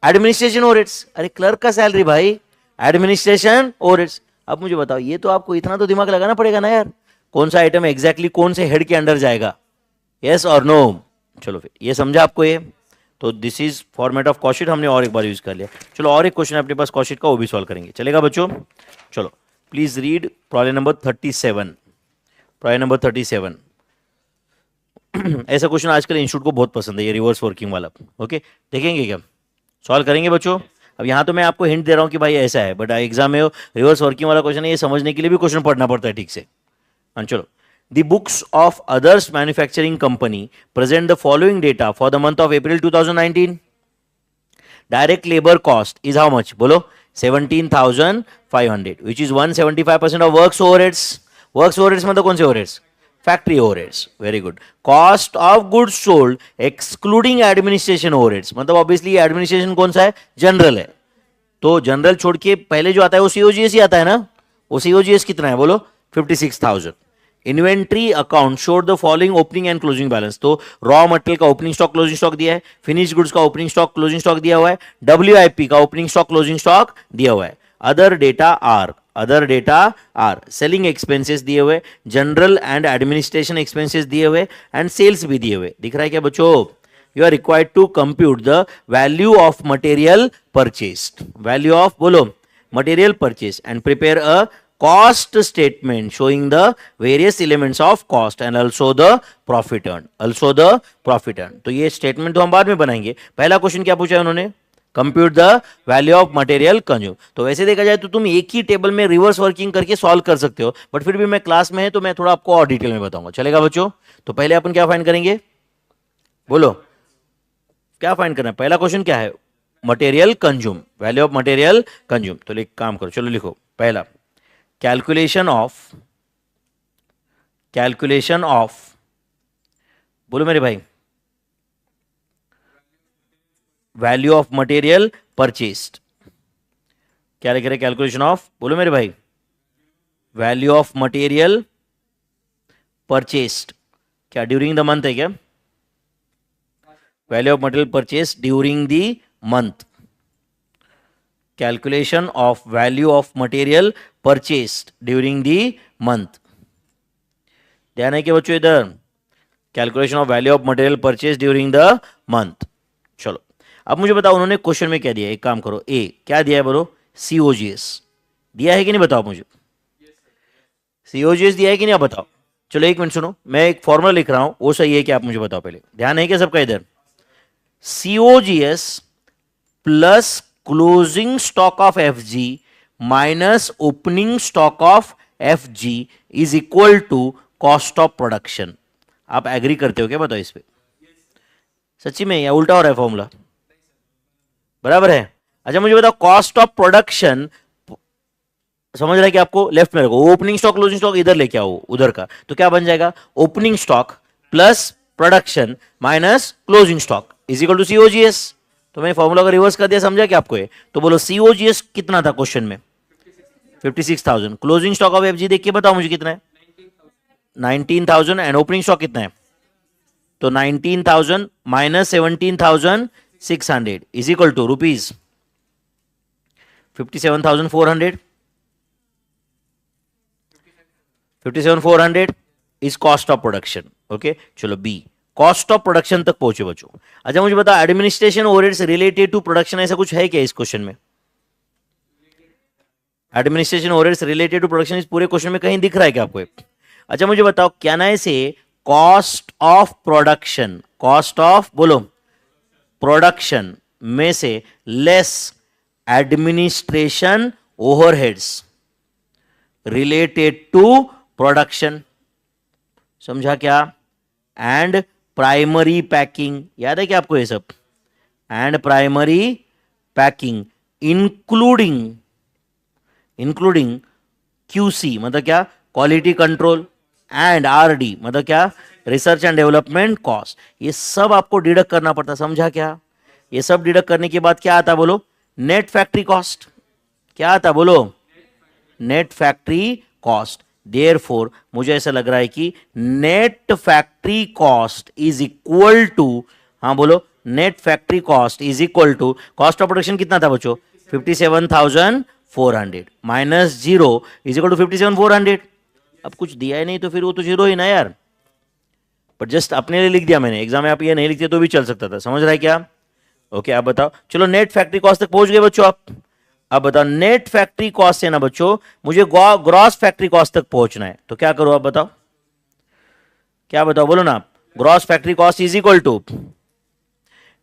Administration overheads. अरे क्लर्क का सैलरी भाई, एडमिनिस्ट्रेशन ओवरहेड्स. अब मुझे बताओ, ये तो आपको इतना तो दिमाग लगाना पड़ेगा ना यार, कौन सा आइटम एग्जैक्टली कौन से हेड के अंडर जाएगा. यस और नो? चलो फिर ये समझा आपको ये. तो this is format of cost sheet, हमने और एक बार यूज कर लिया. चलो और एक क्वेश्चन अपने पास कॉस्ट शीट का, वो भी सॉल्व करेंगे. चलेगा बच्चों? चलो please read problem number 37. Problem number 37. ऐसा क्वेश्चन आजकल इंस्टीट्यूट को बहुत पसंद है, ये रिवर्स वर्किंग वाला. ओके, देखेंगे क्या, सॉल्व करेंगे बच्चों? अब यहाँ तो मैं आपको हिंट दे रहा हूँ कि भाई ऐसा है, बट एग्जाम में रिवर्स वर्किंग वाला क्वेश्चन है, ये समझने के लिए भी क्वेश्चन पढ़ना पड़ता है ठीक से. हाँ चलो. The books of others manufacturing company present the following data for the month of April 2019. Direct labor cost is how much? बोलो, 17,500, which is 175% of works overheads. Works overheads मतलब कौन से overheads? Factory overheads. Very good. Cost of goods sold excluding administration overheads. मतलब obviously administration कौन सा है? General है. तो जनरल छोड़ के पहले जो आता है वो COGS ही आता है ना. वो COGS कितना है बोलो? 56,000. Inventory account showed the following opening and closing balance. तो रॉ मटेरियल का ओपनिंग स्टॉक क्लोजिंग स्टॉक दिया है, फिनिश गुड्स का ओपनिंग स्टॉक क्लोजिंग स्टॉक दिया हुआ है, WIP का ओपनिंग स्टॉक क्लोजिंग स्टॉक दिया हुआ है. Other data are selling expenses दिए हुए, जनरल एंड एडमिनिस्ट्रेशन एक्सपेंसेस दिए हुए, एंड सेल्स भी दिए हुए. दिख रहा है क्या बच्चों? You are required to compute the value of material purchased. Value of बोलो material purchase and prepare a cost statement showing the various elements of cost and also the profit earned. तो ये स्टेटमेंट तो हम बाद में बनाएंगे. पहला क्वेश्चन क्या पूछा है उन्होंने? Compute the value of material consume. तो वैसे देखा जाए तो तुम एक ही टेबल में रिवर्स वर्किंग करके सॉल्व कर सकते हो, बट फिर भी मैं क्लास में है तो मैं थोड़ा आपको और डिटेल में बताऊंगा. चलेगा बच्चों? तो पहले अपन क्या फाइंड करेंगे बोलो, क्या फाइंड करना है? पहला क्वेश्चन क्या है? Material consume, value of material consume. तो एक काम करो, चलो लिखो पहला, कैलकुलेशन ऑफ बोलो मेरे भाई, वैल्यू ऑफ मटेरियल परचेस्ड. क्या लिख रहे? कैलकुलेशन ऑफ, बोलो मेरे भाई, वैल्यू ऑफ मटेरियल परचेस्ड. क्या ड्यूरिंग द मंथ है क्या? Value of material purchased during the month. Calculation of value of material purchased during the month. ध्यान है कि बच्चों इधर calculation of value of material purchase during the month. चलो अब मुझे बताओ उन्होंने क्वेश्चन में क्या दिया, एक काम करो, ए क्या दिया है बोलो, COGS दिया है कि नहीं बताओ मुझे, COGS दिया है कि नहीं आप बताओ। चलो एक मिनट सुनो, मैं एक फॉर्मूला लिख रहा हूं, वो सही है कि आप मुझे बताओ, पहले ध्यान है क्या सबका इधर, COGS plus closing stock of FG minus opening stock of FG is equal to cost of production. आप एग्री करते हो क्या बताओ इस पे, सच्ची में या उल्टा हो रहा है फॉर्मूला, बराबर है। अच्छा मुझे बताओ कॉस्ट ऑफ प्रोडक्शन समझ रहा है कि आपको लेफ्ट में रखो, ओपनिंग स्टॉक क्लोजिंग स्टॉक इधर लेके आओ उधर का, तो क्या बन जाएगा, opening stock plus production minus closing stock is equal to COGS। तो मैंने फॉर्मूला को रिवर्स कर दिया, समझा क्या आपको ये, तो बोलो COGS कितना था क्वेश्चन में, 56,000, क्लोजिंग स्टॉक ऑफ FG देख के बताओ मुझे कितना है, 19,000 एंड ओपनिंग स्टॉक कितना है, तो 19,000 minus 17,600 is equal to rupees 57,400, 57,400 is cost of production. Okay चलो बी, कॉस्ट ऑफ प्रोडक्शन तक पहुंचे बच्चों। अच्छा मुझे बता administration overheads related to production ऐसा कुछ है क्या इस क्वेश्चन में, administration overheads related to production इस पूरे क्वेश्चन में कहीं दिख रहा है क्या आपको। अच्छा मुझे बताओ क्या ना से cost of production, cost of बोलो प्रोडक्शन में से less administration overheads related to production, समझा क्या, एंड प्राइमरी पैकिंग, याद है क्या आपको ये सब, and primary packing including QC मतलब क्या, क्वालिटी कंट्रोल, एंड RD मतलब क्या, रिसर्च एंड डेवलपमेंट कॉस्ट, ये सब आपको डिडक्ट करना पड़ता, समझा क्या। ये सब डिडक्ट करने के बाद क्या आता बोलो, नेट फैक्ट्री कॉस्ट, क्या आता बोलो, नेट फैक्ट्री कॉस्ट। देयरफॉर मुझे ऐसा लग रहा है कि net factory cost is equal to, हाँ बोलो, net factory cost is equal to cost of production कितना था बच्चों, 57,400 माइनस 0 इज इक्वल टू 57,400। अब कुछ दिया ही नहीं तो फिर वो तो 0 ही ना यार, पर जस्ट अपने लिए लिख दिया मैंने, एग्जाम में आप ये नहीं लिखते तो भी चल सकता था, समझ रहा है क्या। ओके आप बताओ, चलो नेट फैक्ट्री कॉस्ट तक पहुंच गए बच्चों आप। अब बताओ नेट फैक्ट्री कॉस्ट से ना बच्चों मुझे ग्रॉस फैक्ट्री कॉस्ट तक पहुंचना है, तो क्या करो आप बताओ, क्या बताओ बोलो ना, gross factory cost is equal to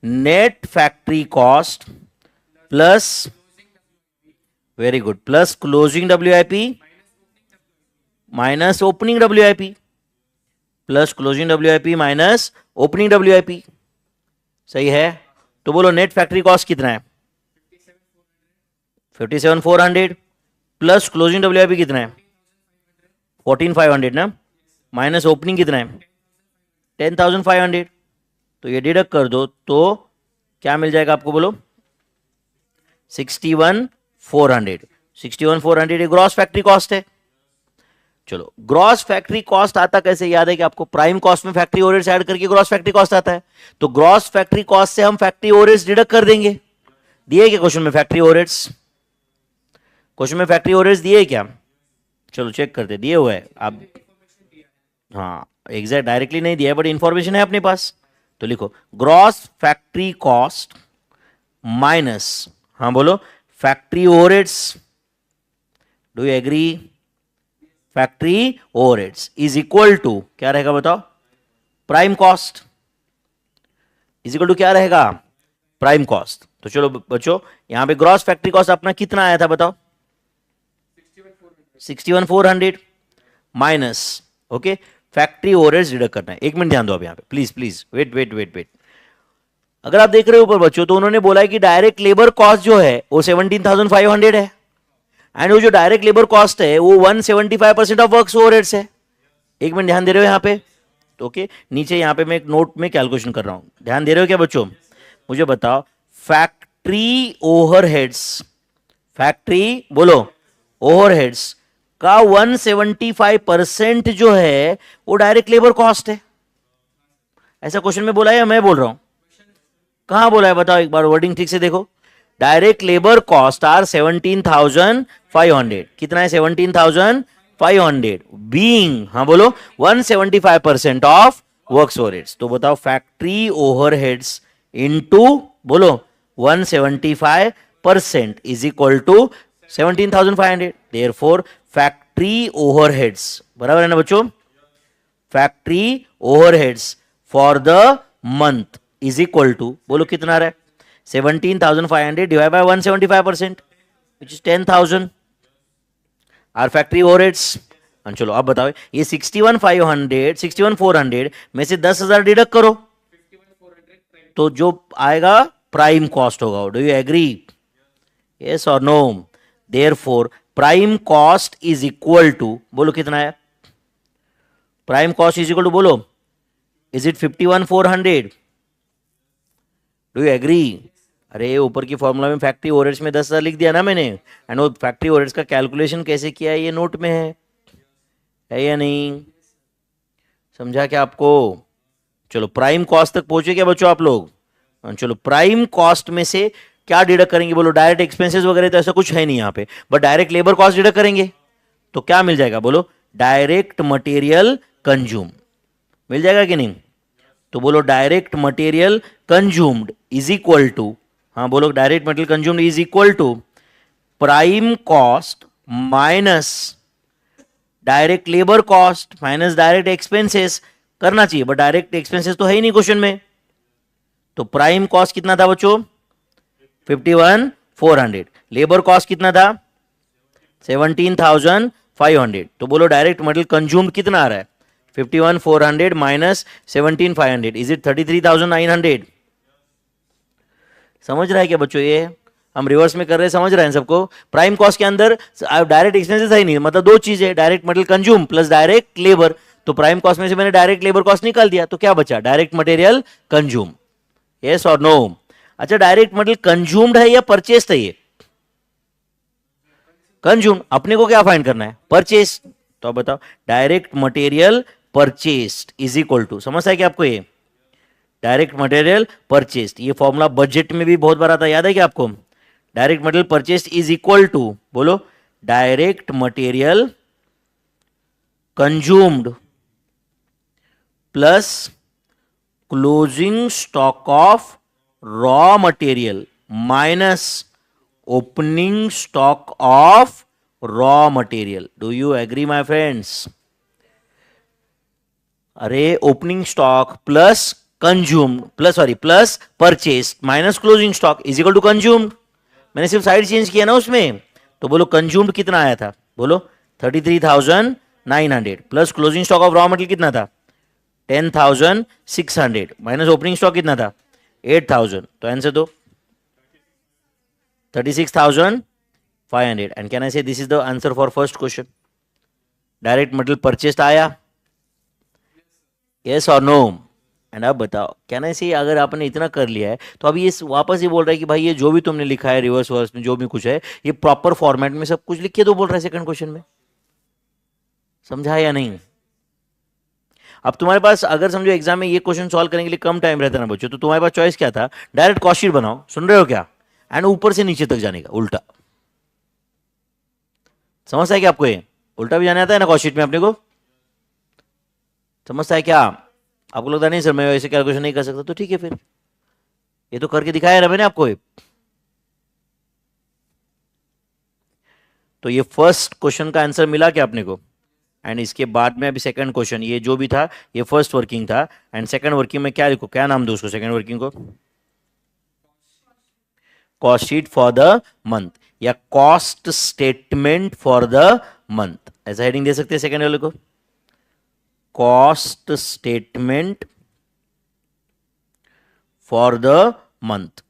net factory cost plus, very good, plus closing WIP minus opening WIP, plus closing WIP minus opening WIP, सही है। तो बोलो नेट फैक्ट्री कॉस्ट कितना है, 57,400 प्लस क्लोजिंग WIP कितना है, 14,500 ना, माइनस ओपनिंग कितना है, 10,500, तो ये डिडक्ट कर दो तो क्या मिल जाएगा आपको बोलो, 61,400, 61,400 ये ग्रॉस फैक्ट्री कॉस्ट है। चलो ग्रॉस फैक्ट्री कॉस्ट आता कैसे, याद है कि आपको प्राइम कॉस्ट में फैक्ट्री ओवरहेड्स ऐड करके ग्रॉस फैक्ट्री कॉस्ट आता है, तो ग्रॉस फैक्ट्री कॉस्ट से हम फैक्ट्री ओवरहेड्स डिडक्ट कर देंगे। दिए क्या क्वेश्चन में फैक्ट्री ओवरहेड्स, क्वेश्चन में फैक्ट्री ओवरहेड्स दिए क्या, चलो चेक करते, दिए हुए है आप, हाँ एग्जैक्ट डायरेक्टली नहीं दिया है बट इंफॉर्मेशन है अपने पास, तो लिखो ग्रॉस फैक्ट्री कॉस्ट माइनस, हाँ बोलो, factory overheads, do you agree, factory overheads is equal to क्या रहेगा बताओ, prime cost is equal to क्या रहेगा, प्राइम कॉस्ट। तो चलो बच्चों यहां पे ग्रॉस फैक्ट्री कॉस्ट अपना कितना आया था बताओ, 61,400 minus, okay factory overheads deduct करना है। एक मिनट ध्यान दो आप यहां पे, please please wait wait wait wait. अगर आप देख रहे हो ऊपर बच्चों तो उन्होंने बोला है कि डायरेक्ट लेबर कॉस्ट जो है वो 17,500 है, एंड वो जो डायरेक्ट लेबर कॉस्ट है वो 175% ऑफ वर्क्स ओवरहेड्स है। एक मिनट ध्यान दे रहे हो यहाँ पे, तो ओके नीचे यहाँ पे मैं एक नोट में कैलकुलेशन कर रहा हूं, ध्यान दे रहे हो क्या बच्चों, मुझे बताओ फैक्ट्री ओवरहेड्स, फैक्ट्री बोलो ओवरहेड्स का 175% जो है वो डायरेक्ट लेबर कॉस्ट है, ऐसा क्वेश्चन में बोला है या मैं बोल रहा हूं, कहां बोला है बताओ एक बार, वर्डिंग ठीक से देखो, डायरेक्ट लेबर कॉस्ट आर 17,500, कितना है 17,500 बीइंग, हाँ बोलो 175% ऑफ वर्क्स ओवरहेड्स। तो बताओ फैक्ट्री ओवरहेड्स इनटू बोलो 175% is equal to 17,500. Therefore factory overheads, बराबर है ना बच्चों, factory overheads for the month is equal to, बोलो कितना आ रहा है, 17,500 divide by 175%, which is 10,000 are factory overheads. चलो अब बताओ, ये 61,400 में से 10,000 डिडक्ट करो तो जो आएगा प्राइम कॉस्ट होगा. Do you agree? यस और no? Therefore prime cost is equal to, बोलो कितना है prime cost is equal to, बोलो is it 51,400? Do you agree? अरे ऊपर की फॉर्मूला में फैक्ट्री ओवरहेड्स में 10,000 लिख दिया ना मैंने, एंड वो फैक्ट्री ओवरहेड्स का कैलकुलेशन कैसे किया है ये नोट में है या नहीं? समझा क्या आपको? चलो प्राइम कॉस्ट तक पहुंचे क्या बच्चों आप लोग? चलो प्राइम कॉस्ट में से क्या डिडक्ट करेंगे, बोलो डायरेक्ट एक्सपेंसेस वगैरह तो ऐसा कुछ है नहीं यहाँ पे, but direct labour cost deduct करेंगे तो क्या मिल जाएगा, बोलो डायरेक्ट मटेरियल कंज्यूम मिल जाएगा कि नहीं? तो बोलो direct material consumed is equal to, हाँ बोलो direct material consumed is equal to prime cost minus direct labour cost minus direct expenses करना चाहिए, बट डायरेक्ट एक्सपेंसेस तो है ही नहीं क्वेश्चन में. तो प्राइम कॉस्ट कितना था बच्चों? 51,400. लेबर कॉस्ट कितना था? 17,500. तो बोलो डायरेक्ट मटेरियल कंज्यूम्ड कितना आ रहा है? 51,400 माइनस 17,500. Is it 33,900? समझ रहा है क्या बच्चों? ये हम रिवर्स में कर रहे हैं, समझ रहे हैं सबको? प्राइम कॉस्ट के अंदर डायरेक्ट एक्सपेंसेस है नहीं, मतलब दो चीजें, direct material consume plus direct labour. तो प्राइम कॉस्ट में से मैंने डायरेक्ट लेबर कॉस्ट निकाल दिया, तो क्या बचा? Direct material consume. यस और नो? अच्छा डायरेक्ट मटेरियल कंज्यूम्ड है या परचेस्ड है? ये कंज्यूम. अपने को क्या फाइंड करना है? परचेस. तो अब बताओ direct material purchased is equal to, समझता है क्या आपको? ये डायरेक्ट मटेरियल परचेस्ड, ये फॉर्मूला बजट में भी बहुत बार आता है, याद है क्या आपको? Direct material purchased is equal to, बोलो direct material consumed plus closing stock of raw material minus opening stock of raw material. Do you agree my friends? अरे opening stock plus consumed plus purchased minus closing stock is equal to consumed. मैंने सिर्फ साइड चेंज किया ना उसमें. तो बोलो कंज्यूम्ड कितना आया था? बोलो 33,900 plus closing stock of raw material कितना था? 10,600 माइनस ओपनिंग स्टॉक कितना था? 8,000. तो आंसर दो 36,500. एंड कैन आई से this is the answer for first question? Direct material purchased आया? यस और नो? एंड अब बताओ कैन आई से अगर आपने इतना कर लिया है तो अभी ये वापस ही बोल रहा है कि भाई ये जो भी तुमने लिखा है रिवर्स वर्स में जो भी कुछ है ये प्रॉपर फॉर्मेट में सब कुछ लिख के तो बोल रहा है सेकंड क्वेश्चन में. समझा या नहीं? अब तुम्हारे पास अगर समझो एग्जाम में ये क्वेश्चन सॉल्व करने के लिए कम टाइम रहता ना बच्चों, तो तुम्हारे पास चॉइस क्या था? डायरेक्ट कॉस्ट शीट बनाओ, सुन रहे हो क्या, एंड ऊपर से नीचे तक जाने का उल्टा. समझता है क्या आपको? ये उल्टा भी जाने आता है ना कॉस्ट शीट में अपने को? समझता है क्या? आपको लगता नहीं सर मैं ऐसे कैलकुलेशन नहीं कर सकता, तो ठीक है फिर ये तो करके दिखाया ना मैंने आपको. तो ये फर्स्ट क्वेश्चन का आंसर मिला क्या अपने को? एंड इसके बाद में अभी सेकंड क्वेश्चन, ये जो भी था ये फर्स्ट वर्किंग था, एंड सेकंड वर्किंग में क्या लिखो, क्या नाम दो उसको सेकंड वर्किंग को? Cost sheet for the month या cost statement for the month, ऐसा हेडिंग दे सकते हैं सेकंड वाले को. Cost statement for the month.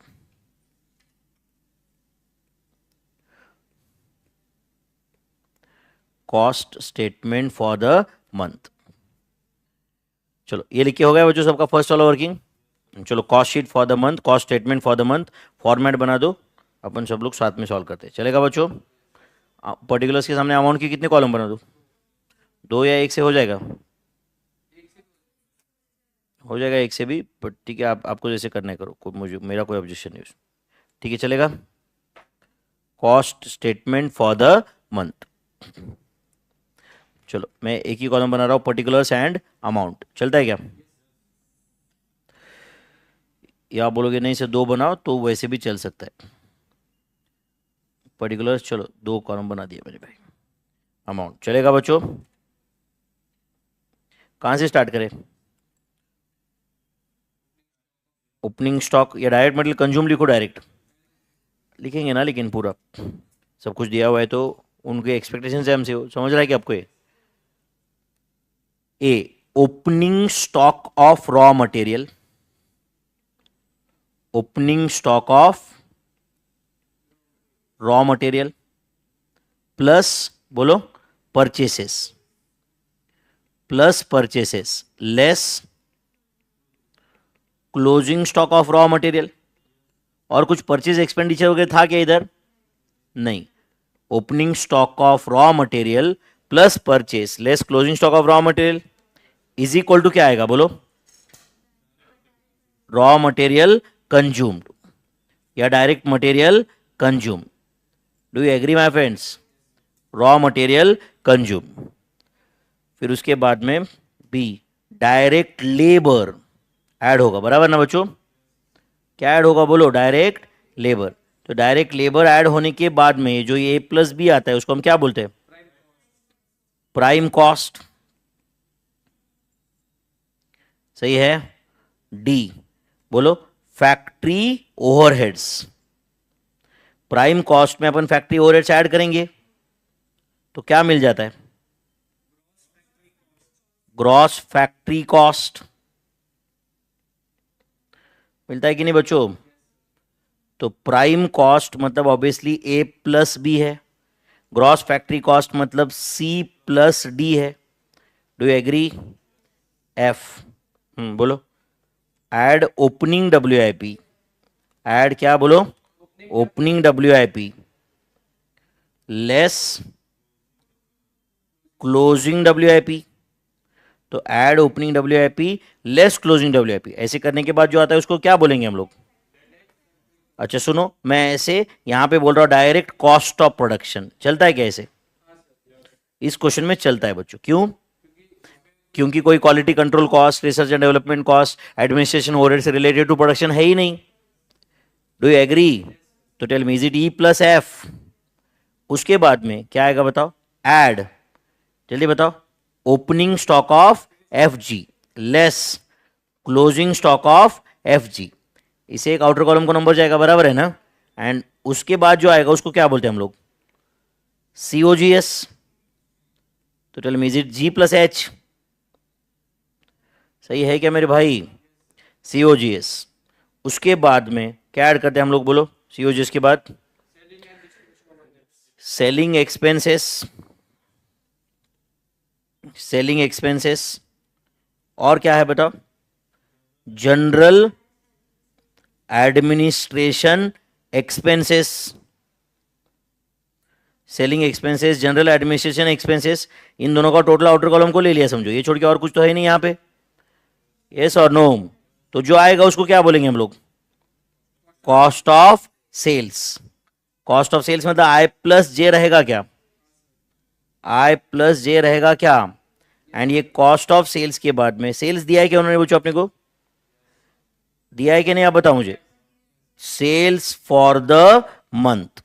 Cost statement for the month. चलो ये लिखे हो गया बच्चों सबका फर्स्ट वाला वर्किंग. चलो cost sheet for the month, cost statement for the month, format बना दो, अपन सब लोग साथ में सॉल्व करते हैं. चलेगा बच्चों? पर्टिकुलर्स के सामने अमाउंट की कितने कॉलम बना दो? दो या एक से हो जाएगा? हो जाएगा एक से भी, बट ठीक है आपको जैसे करना है करो, मुझे मेरा कोई ऑब्जेक्शन नहीं उसमें. ठीक है चलेगा? Cost statement for the month. चलो मैं एक ही कॉलम बना रहा हूं, पर्टिकुलर्स एंड अमाउंट. चलता है क्या? या आप बोलोगे नहीं से 2 बनाओ तो वैसे भी चल सकता है। पर्टिकुलर चलो 2 कॉलम बना दिए मेरे भाई। अमाउंट चलेगा बच्चों। कहाँ से स्टार्ट करें? ओपनिंग स्टॉक या डायरेक्ट मटेरियल कंज्यूम लिखो, डायरेक्ट लिखेंगे ना, लेकिन पूरा सब कुछ दिया हुआ है तो उनके एक्सपेक्टेशन से हमसे हो, समझ रहा है कि आपको? A opening stock of raw material, opening stock of raw material plus बोलो purchases, plus purchases less closing stock of raw material. और कुछ परचेज एक्सपेंडिचर वगैरह था क्या इधर? नहीं। Opening stock of raw material plus purchase less closing stock of raw material is equal to क्या आएगा बोलो? रॉ मटेरियल कंज्यूम्ड या direct material consume. Do you agree my friends? Raw material consume. फिर उसके बाद में बी डायरेक्ट लेबर ऐड होगा, बराबर ना बच्चों? क्या ऐड होगा बोलो? Direct labour. तो डायरेक्ट लेबर ऐड होने के बाद में जो ये प्लस बी आता है उसको हम क्या बोलते हैं? Prime cost. सही है। डी बोलो फैक्ट्री ओवरहेड्स। प्राइम कॉस्ट में अपन फैक्ट्री ओवरहेड्स ऐड करेंगे तो क्या मिल जाता है? Gross factory cost. मिलता है कि नहीं बच्चों? तो प्राइम कॉस्ट मतलब ऑब्वियसली ए प्लस बी है, ग्रॉस फैक्ट्री कॉस्ट मतलब सी प्लस डी है। Do you agree? एफ बोलो add opening W I P. Add क्या बोलो? Opening W I P less closing W I P. तो add opening W I P less closing W I P. ऐसे करने के बाद जो आता है उसको क्या बोलेंगे हम लोग? अच्छा सुनो, मैं ऐसे यहां पे बोल रहा हूं डायरेक्ट कॉस्ट ऑफ प्रोडक्शन। चलता है क्या ऐसे? इस क्वेश्चन में चलता है बच्चों। क्यों? क्योंकि कोई quality control cost, research and development cost, administration overhead से रिलेटेड टू प्रोडक्शन है ही नहीं। Do you agree? तो tell me is it E plus F? उसके बाद में क्या आएगा बताओ? एड, जल्दी बताओ। Opening stock of F G less closing stock of F G. इसे एक आउटर कॉलम को नंबर जाएगा, बराबर है ना? एंड उसके बाद जो आएगा उसको क्या बोलते हैं हम लोग? सीओजीएस। तो tell me is it G plus H? सही है क्या मेरे भाई? सीओजीएस। उसके बाद में क्या ऐड करते हैं हम लोग बोलो? सीओजीएस के बाद सेलिंग एक्सपेंसेस, सेलिंग एक्सपेंसेस और क्या है बताओ? General administration expenses. Selling expenses, general administration expenses, इन दोनों का टोटल आउटर कॉलम को ले लिया समझो, ये छोड़ के और कुछ तो है नहीं यहाँ पे। यस और नो? तो जो आएगा उसको क्या बोलेंगे हम लोग? Cost of sales. Cost of sales मतलब आई प्लस जे रहेगा क्या? आई प्लस जे रहेगा क्या? एंड ये कॉस्ट ऑफ सेल्स के बाद में सेल्स दिया है क्या उन्होंने बच्चों अपने को? दिया है कि नहीं आप बताओ मुझे? Sales for the month,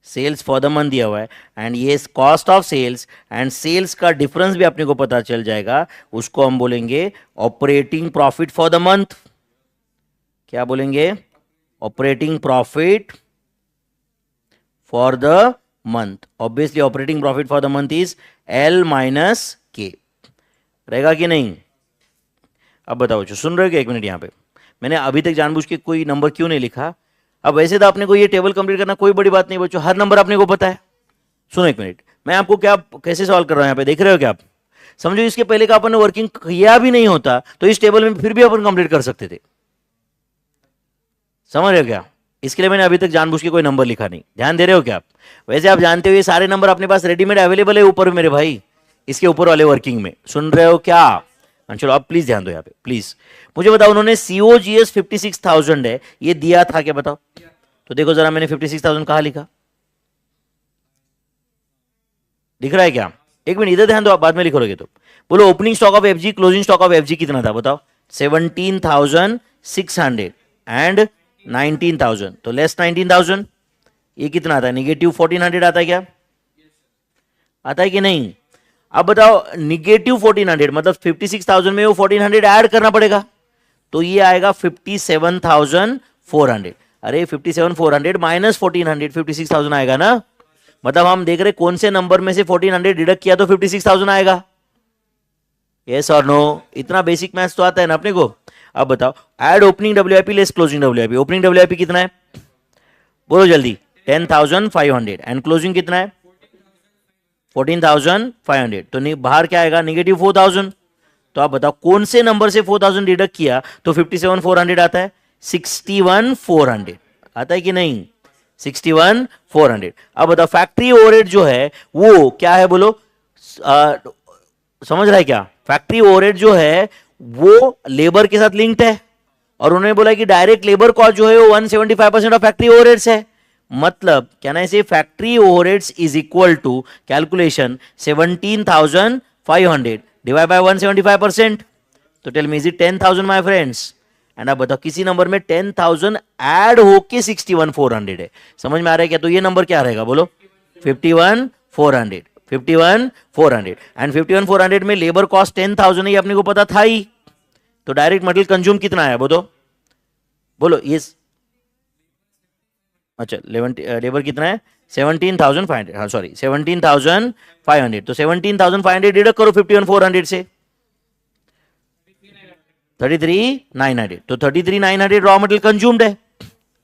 sales for the month दिया हुआ है। एंड ये cost of sales and sales का डिफरेंस भी अपने को पता चल जाएगा, उसको हम बोलेंगे operating profit for the month. क्या बोलेंगे? Operating profit for the month. Obviously operating profit for the month is L minus K. रहेगा कि नहीं? अब बताओ बच्चों, सुन रहे हो क्या? एक मिनट, यहां पे मैंने अभी तक जानबूझ के कोई नंबर क्यों नहीं लिखा? अब वैसे तो आपने को ये टेबल कंप्लीट करना कोई बड़ी बात नहीं बच्चों, हर नंबर आपने को पता है। सुनो एक मिनट, मैं आपको क्या कैसे सॉल्व कर रहा हूं यहां पे, देख रहे हो क्या आप? समझो इसके पहले का अपन ने वर्किंग किया भी नहीं होता तो इस टेबल में फिर भी अपन कंप्लीट कर सकते थे। समझ रहे हो क्या? इसके लिए मैंने अभी तक जानबूझ के कोई नंबर लिखा नहीं। ध्यान दे रहे हो क्या आप? वैसे आप जानते हो ये सारे नंबर अपने पास रेडीमेड अवेलेबल है ऊपर मेरे भाई, इसके ऊपर वाले वर्किंग में। सुन रहे हो क्या? चलो आप प्लीज ध्यान दो यहाँ पे प्लीज। मुझे बताओ, उन्होंने सीओजीएस 56,000 है ये दिया था क्या? बताओ तो। देखो जरा मैंने 56,000 कहां लिखा, दिख रहा है क्या? एक मिनट इधर ध्यान दो, आप बाद में लिखोगे तो। बोलो opening stock of FG, closing stock of FG कितना था बताओ? 17,600 एंड 19,000, तो लेस 19,000, ये कितना आता है? निगेटिव 1400 आता है क्या? आता है कि नहीं? अब बताओ, निगेटिव 1400 मतलब 56,000 में वो 1400 ऐड करना पड़ेगा, तो ये आएगा 57,400। अरे 57,400 माइनस 1400, 56,000 आएगा ना। मतलब हम देख रहे कौन से नंबर में से 1400 डिडक्ट किया तो 56,000 आएगा। यस और नो? इतना बेसिक मैथ्स तो आता है ना अपने को। अब बताओ, add opening WIP less closing WIP. Opening WIP कितना है? बोलो जल्दी। 10,500 एंड क्लोजिंग कितना है? 14,500। तो बाहर क्या आएगा? निगेटिव 4,000। तो आप बताओ कौन से नंबर से 4,000 डिडक्ट किया तो 57,400 आता है? 61,400 आता है कि नहीं? 61,400। अब बताओ, फैक्ट्री ओवरहेड जो है वो क्या है? बोलो। आ, समझ रहा है क्या? फैक्ट्री ओवरहेड जो है वो लेबर के साथ लिंक्ड है, और उन्होंने बोला कि डायरेक्ट लेबर कॉस्ट जो है वो 175% ऑफ फैक्ट्री ओवरहेड्स है। मतलब क्या ना, से factory overheads is equal to calculation 17,500 divide by 175%। तो tell me, is it 10,000 my friends? And आप बताओ, किसी नंबर में 10,000 ऐड होके 61,400 है। समझ में आ रहा है क्या? तो ये नंबर क्या रहेगा? बोलो। 51,400। 51,400 एंड 51,400 में लेबर कॉस्ट 10,000 है, अपने को पता था ही। तो डायरेक्ट मटेरियल कंज्यूम कितना है? बोलो बोलो ये। अच्छा, लेबर कितना है? 17,500। हाँ सॉरी, 17,500। तो 17,500 डिडक्ट करो 51,400 से। 33,900। तो 33,900 रॉ मटेरियल कंज्यूम्ड है।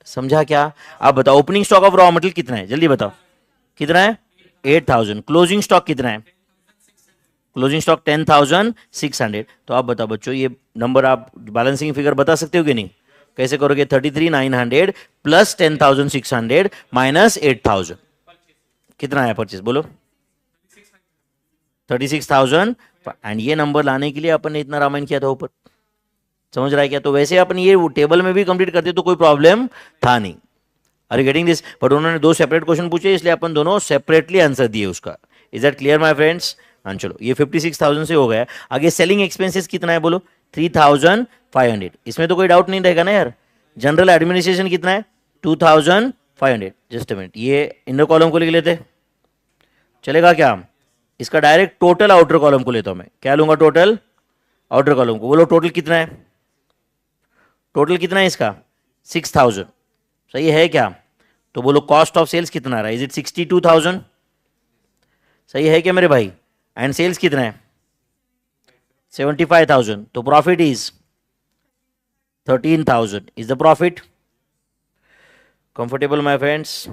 समझा क्या? आप बताओ, opening stock of raw material कितना है? जल्दी बताओ, कितना है? 8,000। क्लोजिंग स्टॉक कितना है? Closing stock 10,600। तो आप बताओ बच्चों, ये नंबर आप बैलेंसिंग फिगर बता सकते हो कि नहीं? कैसे करोगे? 33,900 प्लस 10,600 माइनस 8,000, कितना आया परचेज? बोलो। 36,000। एंड ये नंबर लाने के लिए अपन ने इतना रामायण किया था ऊपर। समझ रहा है क्या? तो वैसे अपन ये टेबल में भी कंप्लीट करते तो कोई प्रॉब्लम था नहीं। Are you getting this? But उन्होंने दो सेपरेट क्वेश्चन पूछे, इसलिए अपन दोनों सेपरेटली आंसर दिए उसका। Is that clear my friends? हाँ चलो, ये 56,000 से हो गया। आगे सेलिंग एक्सपेंसेस कितना है? बोलो। 3,500। इसमें तो कोई डाउट नहीं रहेगा ना यार। जनरल एडमिनिस्ट्रेशन कितना है? 2,500। जस्ट अ मिनट, ये इनर कॉलम को लिख लेते, चलेगा क्या? इसका डायरेक्ट टोटल आउटर कॉलम को लेता हूं मैं। क्या लूंगा? टोटल आउटर कॉलम को। बोलो टोटल कितना है? टोटल कितना है इसका? 6,000। सही है क्या? तो बोलो कॉस्ट ऑफ सेल्स कितना आ रहा है? Is it 62,000? सही है क्या मेरे भाई? एंड सेल्स कितना है? 75,000। तो profit is 13,000 is the profit. Comfortable my friends?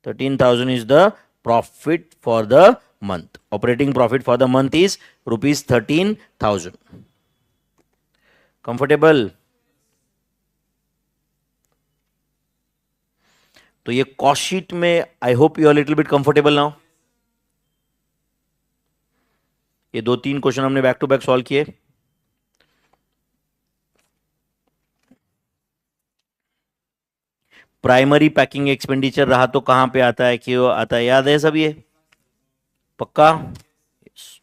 13,000 is the profit for the month. Operating profit for the month is rupees 13,000. Comfortable? तो ये कॉस्ट शीट में I hope you are little bit comfortable now. ये दो तीन क्वेश्चन हमने बैक टू बैक सॉल्व किए। प्राइमरी पैकिंग एक्सपेंडिचर रहा तो कहां पे आता है, क्यों आता है? याद है सब ये? पक्का? yes.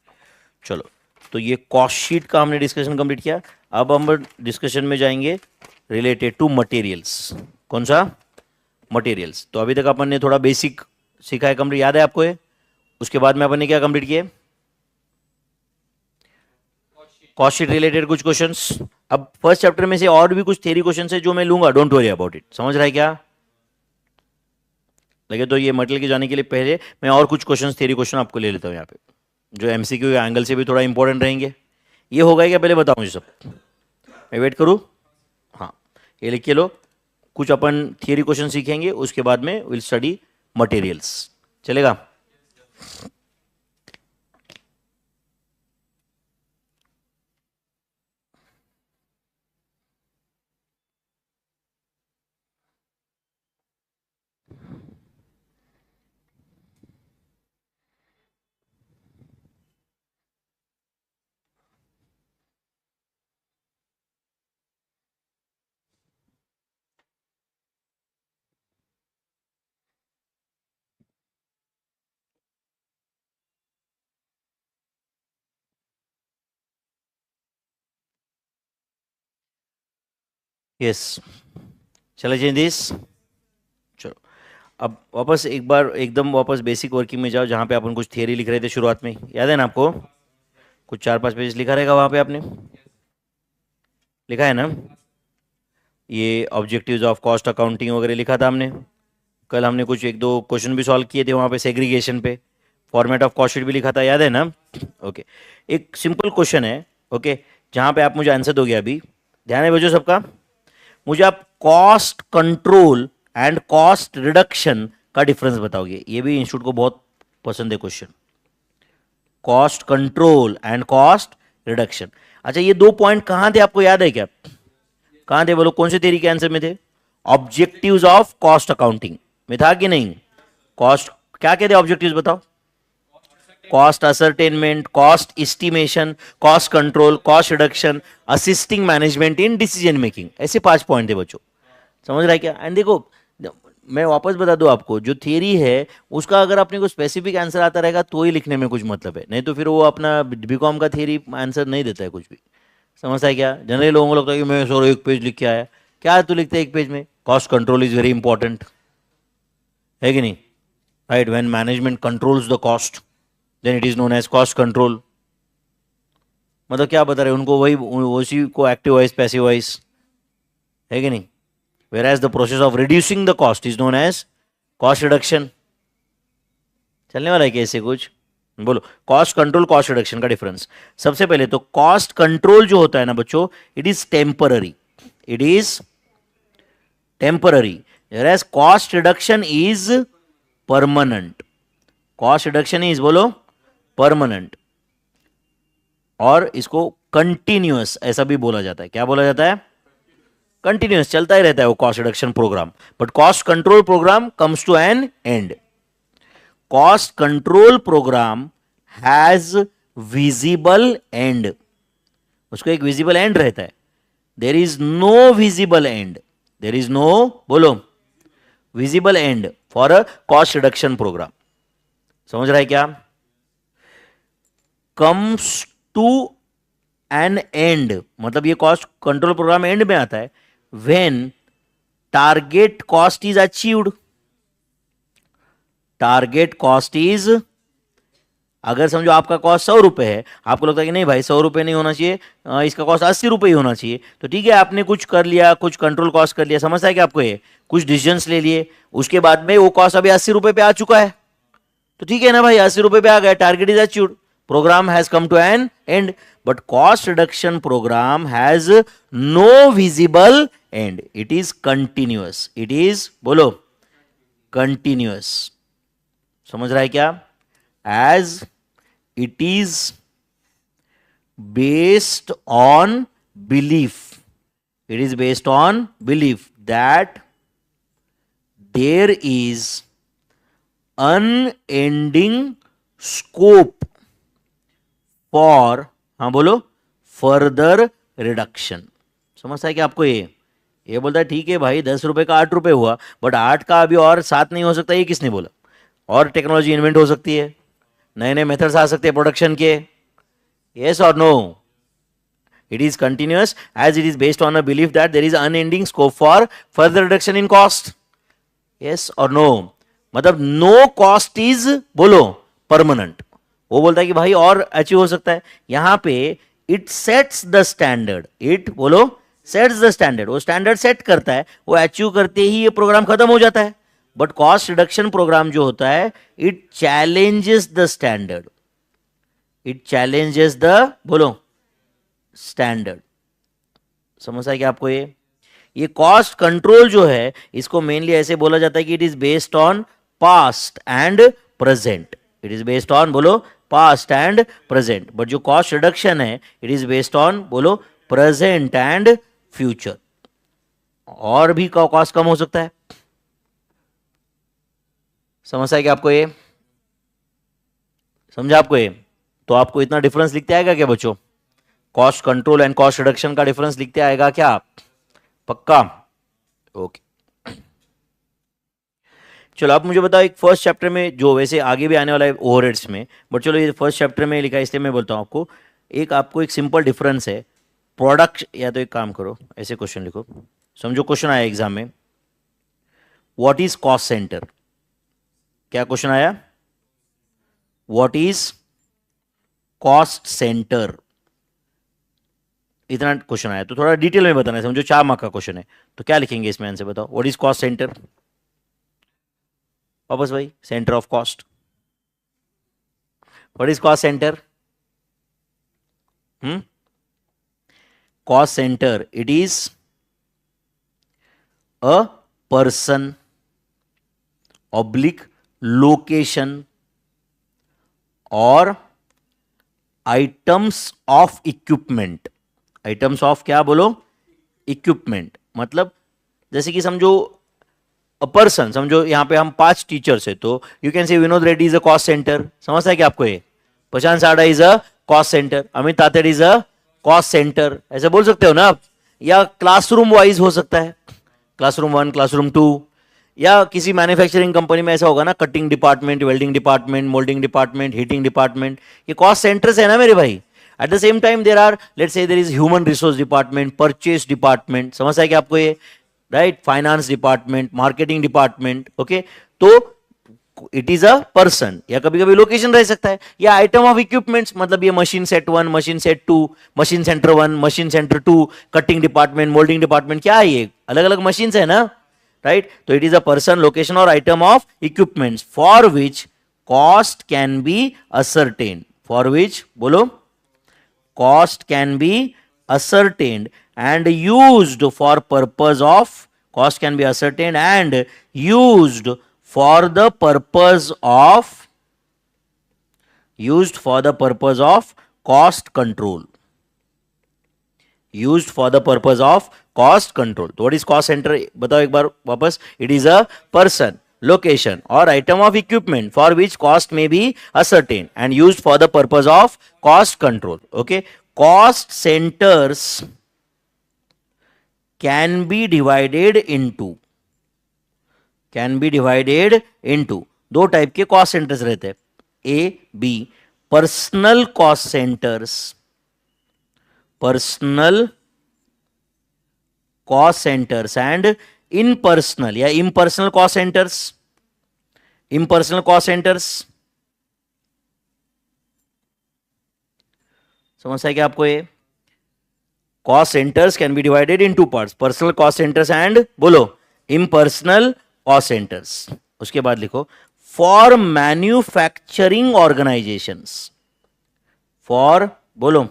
चलो, तो ये कॉस्ट शीट का हमने डिस्कशन कंप्लीट किया। अब हम डिस्कशन में जाएंगे रिलेटेड टू मटेरियल्स। कौन सा? मटेरियल्स। तो अभी तक अपन ने थोड़ा बेसिक सीखा है, कंप्लीट याद है आपको ये? उसके बाद में अपन ने क्या कंप्लीट किए? कॉस्ट शीट रिलेटेड कुछ क्वेश्चंस। अब फर्स्ट चैप्टर में से और भी कुछ थ्योरी क्वेश्चंस है जो मैं लूंगा, डोंट वरी अबाउट इट। समझ रहा है क्या? लगे तो ये मटेरियल के जाने के लिए पहले मैं और कुछ क्वेश्चंस, थ्योरी क्वेश्चन आपको ले लेता हूँ यहाँ पे, जो एमसीक्यू के एंगल से भी थोड़ा इंपॉर्टेंट रहेंगे। ये होगा क्या पहले बताओ मुझे सब? मैं वेट करूँ? हाँ, ये लिख के लो। कुछ अपन थियरी क्वेश्चन सीखेंगे, उसके बाद में विल स्टडी मटेरियल्स। चलेगा? यस, चले चेंज दिस। चलो, अब वापस एक बार एकदम वापस बेसिक वर्किंग में जाओ, जहाँ पे अपन कुछ थियरी लिख रहे थे शुरुआत में, याद है ना आपको? कुछ 4-5 पेज लिखा रहेगा वहाँ पे आपने, लिखा है ना? ये ऑब्जेक्टिव्स ऑफ कॉस्ट अकाउंटिंग वगैरह लिखा था हमने। कल हमने कुछ 1-2 क्वेश्चन भी सॉल्व किए थे वहाँ पे सेग्रीगेशन पे, फॉर्मेट ऑफ कॉस्ट शीट भी लिखा था, याद है ना? ओके, एक सिंपल क्वेश्चन है, ओके, जहाँ पे आप मुझे आंसर दोगे अभी। ध्यान है बच्चों सबका? मुझे आप cost control and cost reduction का डिफरेंस बताओगे। ये भी इंस्टीट्यूट को बहुत पसंद है question, cost control and cost reduction. अच्छा, ये 2 पॉइंट कहाँ थे, आपको याद है क्या? कहाँ थे बोलो, कौन से theory के आंसर में थे? ऑब्जेक्टिव्स ऑफ कॉस्ट अकाउंटिंग में था कि नहीं? कॉस्ट क्या कहते हैं ऑब्जेक्टिव्स बताओ? Cost ascertainment, cost estimation, cost control, cost reduction, assisting management in decision making, ऐसे 5 पॉइंट थे बच्चों। समझ रहा है क्या? एंड देखो, मैं वापस बता दूं आपको, जो थियरी है उसका अगर अपने को स्पेसिफिक आंसर आता रहेगा तो ही लिखने में कुछ मतलब है, नहीं तो फिर वो अपना बीकॉम का थियरी आंसर नहीं देता है कुछ भी। समझता है क्या? जनरली लोगों को लगता है कि मैं सर 1 पेज लिख के आया। क्या तू लिखते है 1 पेज में? Cost control is very important, है कि नहीं? Right, when management controls the cost then it is known as cost control. मतलब क्या बता रहे हैं उनको, वही उसी को एक्टिव वॉइस पैसिव वॉइस, है कि नहीं? whereas the process of reducing the cost is known as cost reduction। चलने वाला है कैसे कुछ? बोलो, कॉस्ट कंट्रोल कॉस्ट रिडक्शन का डिफरेंस। सबसे पहले तो कॉस्ट कंट्रोल जो होता है ना बच्चों, it is temporary, it is temporary, whereas cost reduction is permanent. Cost reduction is बोलो परमानेंट, और इसको कंटिन्यूअस ऐसा भी बोला जाता है। क्या बोला जाता है? कंटिन्यूअस, चलता ही रहता है वो cost reduction programme. But cost control programme comes to an end. Cost control programme has visible end, उसको एक विजिबल एंड रहता है। There is no visible end, there is no बोलो visible end for a cost reduction programme. समझ रहा है क्या? कम्स टू एन एंड, मतलब ये कॉस्ट कंट्रोल प्रोग्राम एंड में आता है when target cost is achieved। Target cost is, अगर समझो आपका कॉस्ट 100 रुपए है, आपको लगता है कि नहीं भाई 100 रुपए नहीं होना चाहिए, इसका कॉस्ट 80 रुपए ही होना चाहिए, तो ठीक है आपने कुछ कर लिया, कुछ कंट्रोल कॉस्ट कर लिया, समझता है कि आपको ये कुछ डिसीजंस ले लिए, उसके बाद में वो कॉस्ट अभी 80 रुपए पे आ चुका है, तो ठीक है ना भाई 80 रुपए पे आ गया, target is achieved, program has come to an end। but cost reduction program has no visible end, it is continuous, it is बोलो continuous। समझ रहा है क्या? as it is based on belief, it is based on belief that there is unending scope for, हाँ बोलो, फर्दर रिडक्शन। समझता है कि आपको ये बोलता है ठीक है भाई 10 रुपए का 8 रुपए हुआ, बट 8 का अभी और 7 नहीं हो सकता, ये किसने बोला? और टेक्नोलॉजी इन्वेंट हो सकती है, नए नए मेथड्स आ सकते हैं प्रोडक्शन के, यस और no? It is continuous as it is based on a belief that there is unending scope for further reduction in cost, yes और नो? मतलब नो कॉस्ट इज बोलो परमानेंट, वो बोलता है कि भाई और अचीव हो सकता है। यहां पे it sets the standard, it बोलो सेट्स द स्टैंडर्ड, वो स्टैंडर्ड सेट करता है, वो अचीव करते ही ये प्रोग्राम खत्म हो जाता है। बट कॉस्ट रिडक्शन प्रोग्राम जो होता है, it challenges the standard, it challenges the बोलो स्टैंडर्ड। समझ है कि आपको ये कॉस्ट कंट्रोल जो है, इसको मेनली ऐसे बोला जाता है कि it is based on past and present, it is based on बोलो पास्ट एंड प्रेजेंट। बट जो कॉस्ट रिडक्शन है, इट इज बेस्ड ऑन बोलो प्रेजेंट एंड फ्यूचर, और भी कॉस्ट कम हो सकता है। समझता है कि आपको ये समझा? आपको ये तो आपको इतना डिफरेंस लिखते आएगा क्या बच्चों? Cost control and cost reduction का डिफरेंस लिखते आएगा क्या? पक्का? ओके, चलो आप मुझे बताओ, एक फर्स्ट चैप्टर में जो वैसे आगे भी आने वाला है ओवरहेड्स में, बट चलो ये फर्स्ट चैप्टर में लिखा है इसलिए मैं बोलता हूँ आपको, आपको एक सिंपल डिफरेंस है प्रोडक्ट, या तो एक काम करो ऐसे क्वेश्चन लिखो, समझो क्वेश्चन आया एग्जाम में, व्हाट इज कॉस्ट सेंटर? क्या क्वेश्चन आया? What is cost centre? इतना क्वेश्चन आया, तो थोड़ा डिटेल में बताना है, समझो 4 मार्क का क्वेश्चन है, तो क्या लिखेंगे इसमें आंसर बताओ? What is cost centre? वापस भाई, centre of cost, what is cost centre? Cost centre, it is a person oblique location और items of equipment. Items of क्या बोलो? इक्विपमेंट। मतलब जैसे कि समझो अ पर्सन, समझो यहां पे हम 5 टीचर्स है, तो you can say Vinod Reddy is a cost centre. समझता है क्या आपको? ये प्रशांत साड़ा is a cost centre, Amit Tated is a cost centre, ऐसे बोल सकते हो ना आप। या क्लासरूम वाइज हो सकता है, क्लासरूम 1, क्लासरूम 2, या किसी मैन्युफैक्चरिंग कंपनी में ऐसा होगा ना, cutting department, welding department, moulding department, heating department, ये कॉस्ट सेंटर्स है ना मेरे भाई। At the same time there are, let's say there is human resource department, purchase department, समझ है क्या आपको ये? Right, finance department, marketing department, okay. तो इट इज अ पर्सन, या कभी कभी लोकेशन रह सकता है, या आइटम ऑफ इक्विपमेंट्स, मतलब ये machine set 1, machine set 2, machine centre 1, machine centre 2, cutting department, moulding department, क्या है ये? अलग अलग मशीन है ना, राइट। तो it is a person, location और item of equipments for which cost can be ascertain, for which बोलो, cost can be ascertained and used for purpose of, cost can be ascertained and used for the purpose of, used for the purpose of cost control, used for the purpose of cost control. तो what is cost center बताओ एक बार वापस? it is a person, location or item of equipment for which cost may be ascertained and used for the purpose of cost control. Okay, cost centers can be divided into, can be divided into, दो टाइप के कॉस्ट सेंटर्स रहते हैं, A B, personal cost centres, personal cost centres and impersonal या impersonal cost centres, impersonal cost centres. समझता है क्या आपको ये? Cost centres can be divided in 2 parts, personal cost centres and बोलो इम्पर्सनल कॉस्ट सेंटर्स। उसके बाद लिखो फॉर मैन्युफैक्चरिंग ऑर्गेनाइजेशंस, फॉर बोलो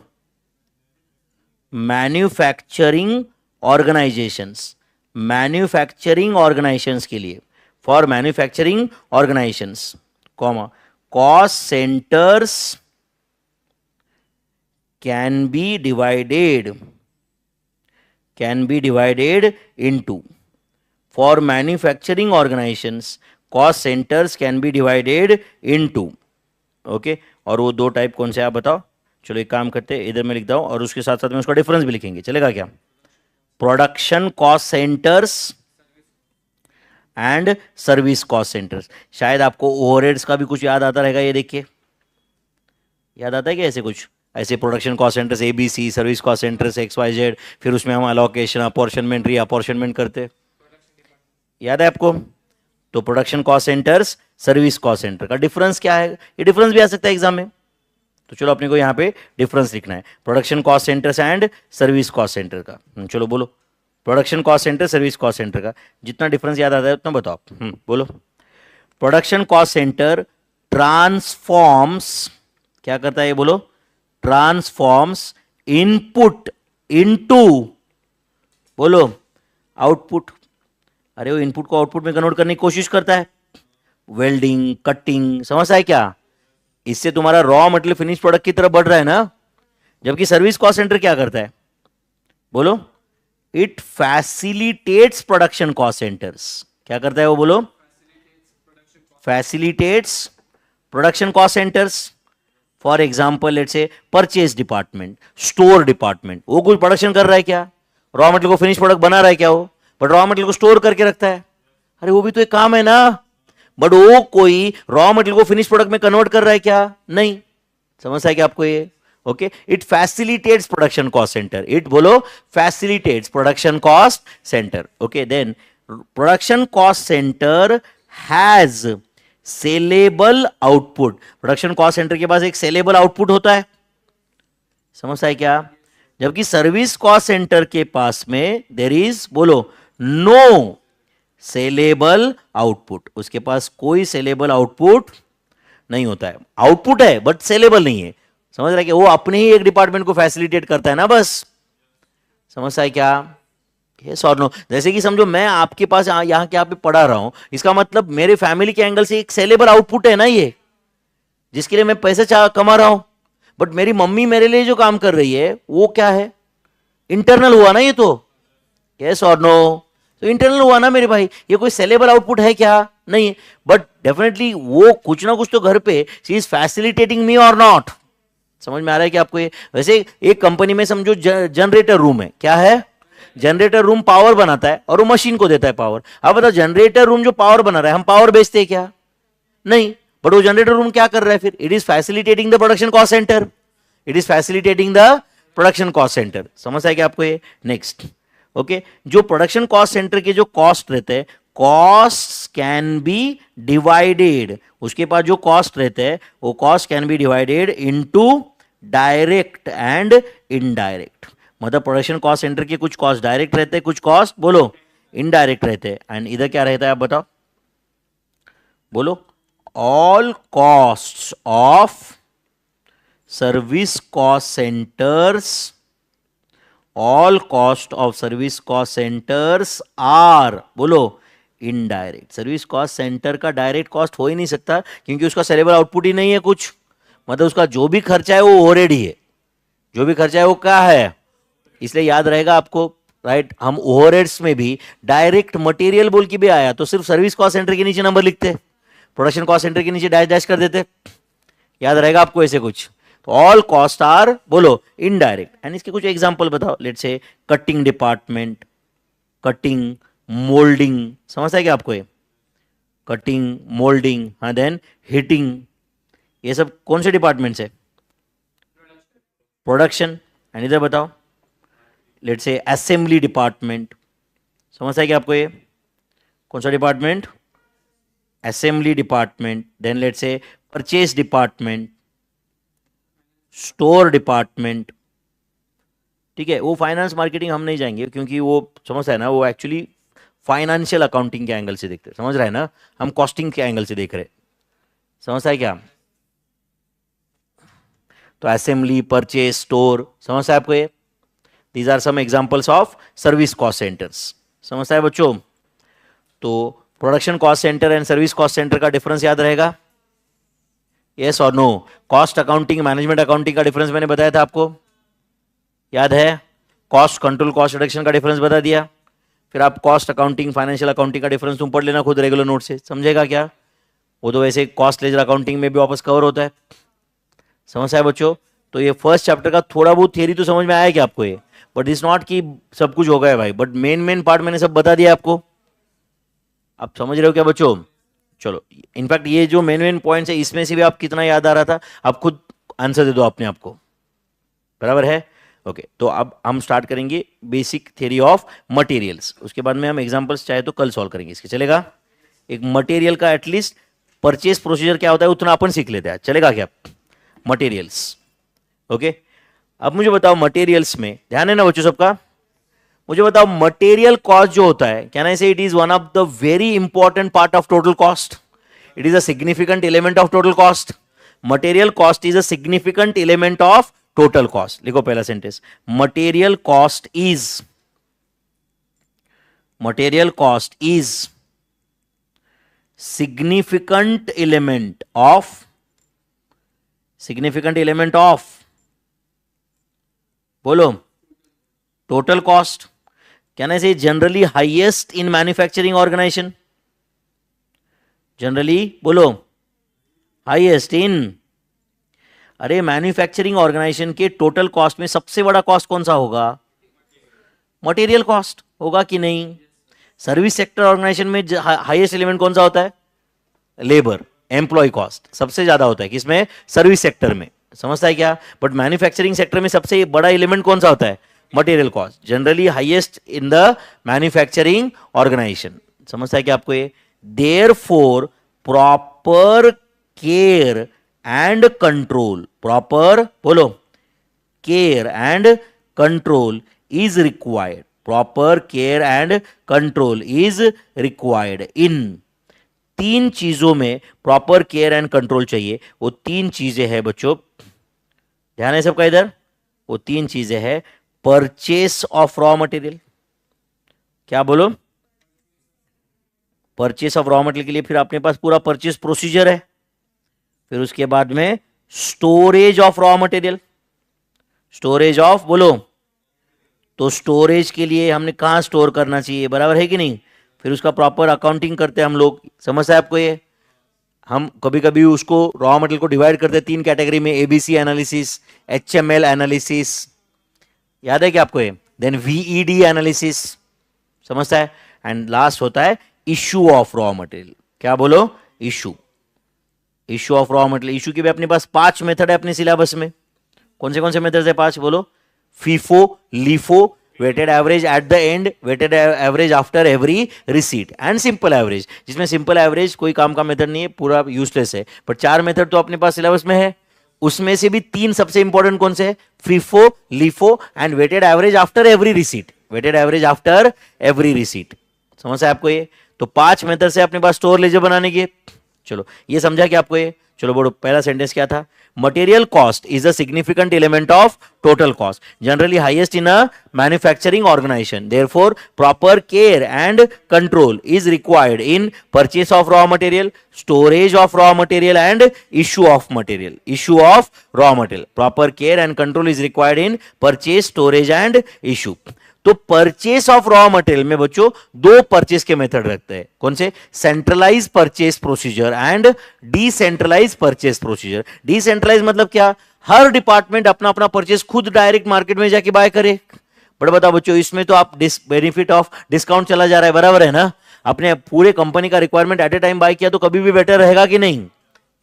मैन्युफैक्चरिंग ऑर्गेनाइजेशंस, मैन्युफैक्चरिंग ऑर्गेनाइजेशंस के लिए, for manufacturing organisations, comma, cost centres can be divided, can be divided into, for manufacturing organizations cost centers can be divided into, okay। और वो दो टाइप कौन से आप बताओ? चलो एक काम करते हैं, इधर मैं लिखता हूं और उसके साथ साथ में उसका डिफरेंस भी लिखेंगे, चलेगा क्या? Production cost centres and service cost centres. शायद आपको ओवरहेड्स का भी कुछ याद आता रहेगा, ये देखिए याद आता है क्या ऐसे कुछ? ऐसे production cost centres A B C, service cost centres X Y Z, फिर उसमें हम अलोकेशन, अपॉर्चनमेंट, री अपॉर्चनमेंट करते, याद है आपको? तो production cost centres, service cost centre का डिफरेंस क्या है? ये डिफरेंस भी आ सकता है एग्जाम में, तो चलो अपने को यहाँ पे डिफरेंस लिखना है, production cost centres and service cost centre का। चलो बोलो, production cost centre, service cost centre का जितना डिफरेंस याद आता है उतना बताओ। बोलो, प्रोडक्शन कॉस्ट सेंटर ट्रांसफॉर्म्स, क्या करता है ये बोलो? ट्रांसफॉर्म्स इनपुट इनटू, बोलो आउटपुट। अरे वो इनपुट को आउटपुट में कन्वर्ट करने की कोशिश करता है, वेल्डिंग, कटिंग, समझता है क्या? इससे तुम्हारा रॉ मटेरियल फिनिश प्रोडक्ट की तरफ बढ़ रहा है ना। जबकि सर्विस कॉस्ट सेंटर क्या करता है? बोलो, it facilitates production cost centres. क्या करता है वो? बोलो, facilitates production cost centres. For example let's say purchase department, store department, वो कुछ प्रोडक्शन कर रहा है क्या? रॉ मटेरियल को फिनिश प्रोडक्ट बना रहा है क्या वो? बट रॉ मटेरियल को स्टोर करके रखता है। अरे वो भी तो एक काम है ना। बट वो कोई रॉ मटेरियल को फिनिश प्रोडक्ट में कन्वर्ट कर रहा है क्या? नहीं। समझता है क्या आपको ये? Okay, it facilitates production cost centre, it बोलो facilitates production cost centre. Okay, then production cost centre has saleable output. Production cost centre के पास एक सेलेबल आउटपुट होता है, समझता है क्या? जबकि सर्विस कॉस्ट सेंटर के पास में देयर इज बोलो नो सेलेबल आउटपुट, उसके पास कोई सेलेबल आउटपुट नहीं होता है. आउटपुट है बट सेलेबल नहीं है. समझ रहा है कि वो अपने ही एक डिपार्टमेंट को फैसिलिटेट करता है ना, बस. समझता है क्या? यस और नो. जैसे कि समझो मैं आपके पास यहाँ के पे पढ़ा रहा हूं, इसका मतलब मेरे फैमिली के एंगल से एक सेलेबल आउटपुट है ना ये, जिसके लिए मैं पैसे कमा रहा हूं. बट मेरी मम्मी मेरे लिए जो काम कर रही है वो क्या है? इंटरनल हुआ ना ये तो. यस और नो. तो इंटरनल हुआ ना मेरे भाई, ये कोई सेलेबल आउटपुट है क्या? नहीं. बट डेफिनेटली वो कुछ ना कुछ तो घर पे शी इज फैसिलिटेटिंग मी और नॉट. समझ में आ रहा है कि आपको ये? वैसे एक कंपनी में समझो जनरेटर रूम है, क्या है? जनरेटर रूम पावर बनाता है और वो मशीन को देता है पावर. अब बताओ जनरेटर रूम जो पावर बना रहा है, हम पावर बेचते हैं क्या? नहीं. बट वो जनरेटर रूम क्या कर रहा है फिर? It is facilitating the production cost centre, it is facilitating the production cost centre. समझ है क्या आपको ये? नेक्स्ट. ओके, जो प्रोडक्शन कॉस्ट सेंटर के जो कॉस्ट रहते हैं, कॉस्ट कैन बी डिवाइडेड, उसके पास जो कॉस्ट रहते हैं वो cost can be divided into direct and indirect. मतलब प्रोडक्शन कॉस्ट सेंटर के कुछ कॉस्ट डायरेक्ट रहते हैं, कुछ कॉस्ट बोलो इनडायरेक्ट रहते हैं. एंड इधर क्या रहता है आप बताओ? बोलो all cost of service cost centres, all cost of service cost centres are बोलो इनडायरेक्ट. सर्विस कॉस्ट सेंटर का डायरेक्ट कॉस्ट हो ही नहीं सकता क्योंकि उसका सेलेबल आउटपुट ही नहीं है कुछ. मतलब उसका जो भी खर्चा है वो ऑलरेडी है, जो भी खर्चा है वो क्या है. इसलिए याद रहेगा आपको, राइट? हम ओवरहेड्स में भी डायरेक्ट मटेरियल बोल के भी आया तो सिर्फ सर्विस कॉस्ट सेंटर के नीचे नंबर लिखते, प्रोडक्शन कॉस्ट सेंटर के नीचे डैश डैश कर देते. याद रहेगा आपको ऐसे कुछ. तो ऑल कॉस्ट आर बोलो इनडायरेक्ट. एंड इसके कुछ एग्जांपल बताओ. Let's say cutting department, cutting moulding. समझता है क्या आपको ये? कटिंग मोल्डिंग, हाँ. देन हीटिंग, ये सब कौन से डिपार्टमेंट है? प्रोडक्शन. एंड इधर बताओ लेट्स से असेंबली डिपार्टमेंट. समझता है क्या आपको ये? कौन सा department? Assembly department. Then let's say purchase department, store department. ठीक है, वो फाइनेंस मार्केटिंग हम नहीं जाएंगे क्योंकि वो समझता है ना, वो एक्चुअली फाइनेंशियल अकाउंटिंग के एंगल से देखते हैं. समझ रहा है ना? हम कॉस्टिंग के एंगल से देख रहे हैं. समझता है क्या? तो असेंबली, परचेज, स्टोर. समझता है आपको ये? These are some examples of service cost centres. समझता है बच्चों? तो production cost centre and service cost centre का डिफरेंस याद रहेगा? यस और no? Cost accounting, management accounting का डिफरेंस मैंने बताया था आपको, याद है? कॉस्ट कंट्रोल, कॉस्ट रिडक्शन का डिफरेंस बता दिया. फिर आप कॉस्ट अकाउंटिंग, फाइनेंशियल अकाउंटिंग का डिफरेंस तुम पढ़ लेना खुद रेगुलर नोट से. समझेगा क्या? वो तो वैसे कॉस्ट लेजर अकाउंटिंग में भी वापस कवर होता है. समझ आया बच्चों? तो ये फर्स्ट चैप्टर का थोड़ा बहुत थियरी तो समझ में आया क्या आपको ये? बट इट्स नॉट कि सब कुछ हो गया भाई, बट मेन पार्ट मैंने सब बता दिया आपको. आप समझ रहे हो क्या बच्चों? चलो, इनफैक्ट ये जो मेन पॉइंट्स है इसमें से भी आप कितना याद आ रहा था, आप खुद आंसर दे दो अपने आप को. बराबर है? ओके, तो अब हम स्टार्ट करेंगे बेसिक थ्योरी ऑफ मटेरियल्स. उसके बाद में हम एग्जांपल्स चाहे तो कल सॉल्व करेंगे इसके, चलेगा? एक मटेरियल का एटलीस्ट परचेज प्रोसीजर क्या होता है उतना अपन सीख लेते हैं, चलेगा क्या? मटेरियल्स. ओके, अब मुझे बताओ मटेरियल्स में, ध्यान है ना बच्चों सबका? मुझे बताओ मटेरियल कॉस्ट जो होता है, can I say it is one of the very important part of total cost. It is a significant element of total cost. Material cost is a significant element of total cost. लिखो पहला sentence, material cost is, material cost is significant element of, significant element of बोलो total cost. Can I say generally highest in manufacturing organisation? Generally बोलो हाईएस्ट इन. अरे मैन्युफैक्चरिंग ऑर्गेनाइजेशन के टोटल कॉस्ट में सबसे बड़ा कॉस्ट कौन सा होगा? मटेरियल कॉस्ट होगा कि नहीं? सर्विस सेक्टर ऑर्गेनाइजेशन में हाईएस्ट एलिमेंट कौन सा होता है? लेबर, एम्प्लॉय कॉस्ट सबसे ज्यादा होता है किसमें? सर्विस सेक्टर में. समझता है क्या? बट मैन्युफैक्चरिंग सेक्टर में सबसे बड़ा एलिमेंट कौन सा होता है? Material cost, generally highest in the manufacturing organisation. समझता है क्या आपको ये? Therefore proper care and control, proper बोलो, care and control is required, proper care and control is required in, तीन चीजों में प्रॉपर केयर एंड कंट्रोल चाहिए। वो तीन चीजें हैं बच्चों, ध्यान है सबका इधर, वो तीन चीजें हैं परचेस ऑफ रॉ मटेरियल, क्या बोलो, परचेस ऑफ रॉ मटेरियल के लिए फिर अपने पास पूरा परचेस प्रोसीजर है, फिर उसके बाद में storage of raw material, storage of बोलो, तो स्टोरेज के लिए हमने कहां स्टोर करना चाहिए, बराबर है कि नहीं, फिर उसका प्रॉपर अकाउंटिंग करते हैं हम लोग। समझ है आपको ये? हम कभी कभी उसको रॉ मटेरियल को डिवाइड करते हैं तीन कैटेगरी में, एबीसी एनालिसिस, एचएमएल एनालिसिस, याद है क्या आपको ये? देन वीईडी एनालिसिस, समझता है? एंड लास्ट होता है इशू ऑफ रॉ मटेरियल, क्या बोलो, issue, issue of raw material. Issue के भी अपने पास 5 मेथड है अपने सिलेबस में। कौन से मेथड्स है 5 बोलो? FIFO, LIFO, weighted average at the end, weighted average after every receipt, and simple average, जिसमें सिंपल एवरेज कोई काम का मेथड नहीं है, पूरा यूजलेस है, पर 4 मेथड तो अपने पास सिलेबस में है। उसमें से भी 3 सबसे इंपॉर्टेंट कौन से है? FIFO, LIFO and weighted average after every receipt, weighted average after every receipt. समझ है आपको ये? तो 5 मेथड से अपने पास स्टोर लेजर बनाने के। चलो ये समझा कि आपको ये? चलो बोलो, पहला सेंटेंस क्या था? Material cost is a significant element of total cost, generally highest in a manufacturing organisation, therefore proper care and control is required in purchase of raw material, storage of raw material and issue of material, issue of raw material, proper care and control is required in purchase, storage and issue. तो परचेस ऑफ रॉ मटेरियल में बच्चों 2 परचेस के मेथड रखते हैं, कौन से? Centralise purchase procedure and decentralise purchase procedure. Decentralise मतलब क्या? हर डिपार्टमेंट अपना अपना परचेस खुद डायरेक्ट मार्केट में जाके बाय करे। बट बताओ बच्चों, इसमें तो आप बेनिफिट ऑफ डिस्काउंट चला जा रहा है, बराबर है ना? अपने पूरे कंपनी का requirement at a time buy किया तो कभी भी बेटर रहेगा कि नहीं?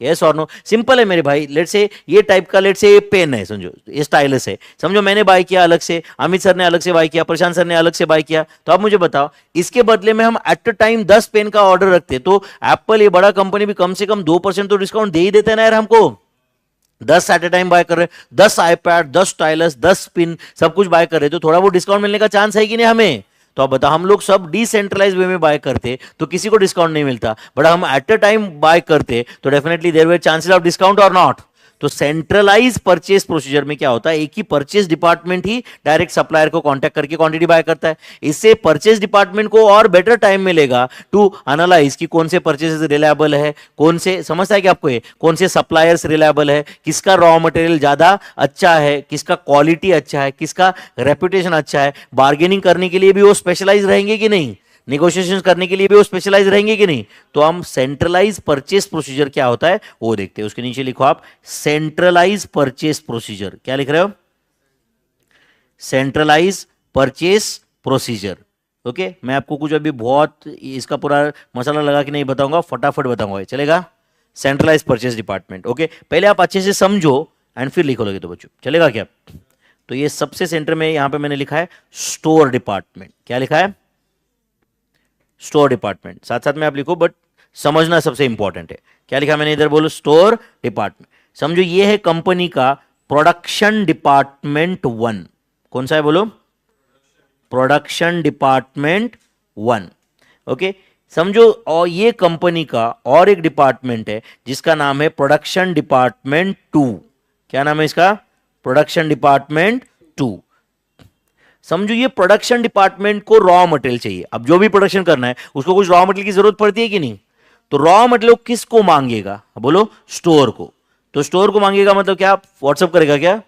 यस और नो? सिंपल है मेरे भाई। लेट से ये टाइप का, लेट से ये पेन है, समझो ये स्टाइलस है, समझो मैंने बाय किया अलग से, अमित सर ने अलग से बाय किया, प्रशांत सर ने अलग से बाय किया, तो आप मुझे बताओ इसके बदले में हम एट अ टाइम 10 पेन का ऑर्डर रखते तो एप्पल, ये बड़ा कंपनी भी कम से कम 2% तो डिस्काउंट दे ही देता है ना यार हमको। 10 एट अ टाइम बाय कर रहे, 10 आईपैड, 10 स्टाइलस, 10 पिन, सब कुछ बाय कर रहे, तो थोड़ा वो डिस्काउंट मिलने का चांस है कि नहीं हमें? तो आप बताओ, हम लोग सब डिसेंट्रलाइज वे में बाय करते तो किसी को डिस्काउंट नहीं मिलता, बट हम एट अ टाइम बाय करते तो definitely there were chances of discount और नॉट। तो सेंट्रलाइज परचेस प्रोसीजर में क्या होता है? एक ही परचेस डिपार्टमेंट ही डायरेक्ट सप्लायर को कांटेक्ट करके क्वांटिटी बाय करता है। इससे परचेस डिपार्टमेंट को और बेटर टाइम मिलेगा टू एनालाइज कि कौन से परचेसेस रिलायबल है, कौन से, समझता है कि आपको ये, कौन से सप्लायर्स रिलायबल है, किसका रॉ मटेरियल ज्यादा अच्छा है, किसका क्वालिटी अच्छा है, किसका रेपुटेशन अच्छा है। बार्गेनिंग करने के लिए भी वो स्पेशलाइज रहेंगे कि नहीं? नेगोशिएशन करने के लिए भी वो स्पेशलाइज रहेंगे कि नहीं? तो हम सेंट्रलाइज परचेस प्रोसीजर क्या होता है वो देखते हैं। उसके नीचे लिखो आप सेंट्रलाइज परचेस प्रोसीजर, क्या लिख रहे हो? Centralise purchase procedure. ओके, मैं आपको कुछ अभी बहुत इसका पूरा मसाला लगा के नहीं बताऊंगा, फटाफट बताऊंगा, चलेगा? Centralise purchase department. ओके, पहले आप अच्छे से समझो एंड फिर लिखो लगे तो बच्चों, चलेगा क्या? तो ये सबसे सेंटर में यहां पे मैंने लिखा है स्टोर डिपार्टमेंट। क्या लिखा है? Store department. साथ साथ में आप लिखो, बट समझना सबसे इंपॉर्टेंट है। क्या लिखा मैंने इधर? बोलो स्टोर डिपार्टमेंट। समझो ये है कंपनी का प्रोडक्शन डिपार्टमेंट 1। कौन सा है बोलो? Production department 1। ओके, समझो, और ये कंपनी का और एक डिपार्टमेंट है जिसका नाम है प्रोडक्शन डिपार्टमेंट 2। क्या नाम है इसका? Production department 2। समझो ये प्रोडक्शन डिपार्टमेंट को रॉ मटेरियल चाहिए। अब जो भी प्रोडक्शन करना है उसको कुछ रॉ मटेरियल की जरूरत पड़ती है कि नहीं? तो रॉ मटेरियल किसको मांगेगा? बोलो स्टोर को। तो स्टोर को मांगेगा मतलब क्या? व्हाट्सअप करेगा क्या?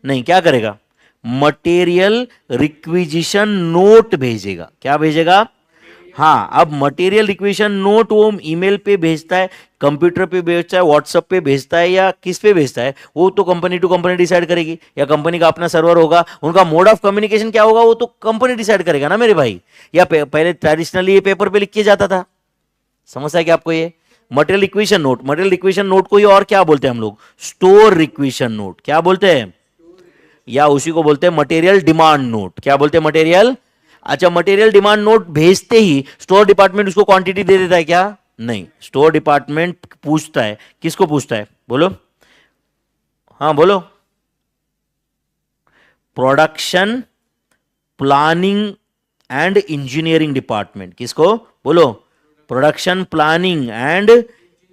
नहीं, क्या करेगा? मटेरियल रिक्विजिशन नोट भेजेगा। क्या भेजेगा? हाँ, अब मटेरियल रिक्विजिशन नोट वो ईमेल पे भेजता है, कंप्यूटर पे भेजता है, व्हाट्सएप पे भेजता है, या किस पे भेजता है वो तो कंपनी टू कंपनी डिसाइड करेगी, या कंपनी का अपना सर्वर होगा, उनका मोड ऑफ कम्युनिकेशन क्या होगा वो तो कंपनी डिसाइड करेगा ना मेरे भाई। या पहले ट्रेडिशनली ये पेपर पे लिख के जाता था, समझता है कि आपको ये? Material equation note, material equation note को ही और क्या बोलते हैं हम लोग, स्टोर रिक्वेशन नोट, क्या बोलते हैं, या उसी को बोलते हैं मटेरियल डिमांड नोट, क्या बोलते हैं मटेरियल। अच्छा, मटेरियल डिमांड नोट भेजते ही स्टोर डिपार्टमेंट उसको क्वांटिटी दे देता है क्या, नहीं, स्टोर डिपार्टमेंट पूछता है, किसको पूछता है बोलो, हाँ बोलो, production planning and engineering department, किसको बोलो, production planning and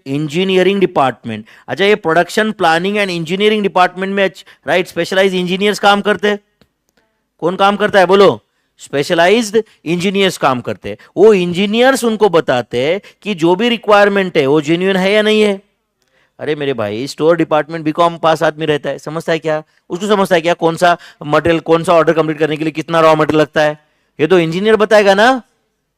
engineering department. अच्छा, ये production planning and engineering department में राइट स्पेशलाइज्ड इंजीनियर्स काम करते हैं, कौन काम करता है बोलो, स्पेशलाइज्ड इंजीनियर्स काम करते हैं। वो इंजीनियर्स उनको बताते हैं कि जो भी रिक्वायरमेंट है वो जेन्युइन है या नहीं है। अरे मेरे भाई, स्टोर डिपार्टमेंट बीकॉम पास आदमी रहता है, समझता है क्या, उसको समझता है क्या कौन सा मटेरियल, कौन सा ऑर्डर कंप्लीट करने के लिए कितना रॉ मटेरियल लगता है, ये तो इंजीनियर बताएगा ना,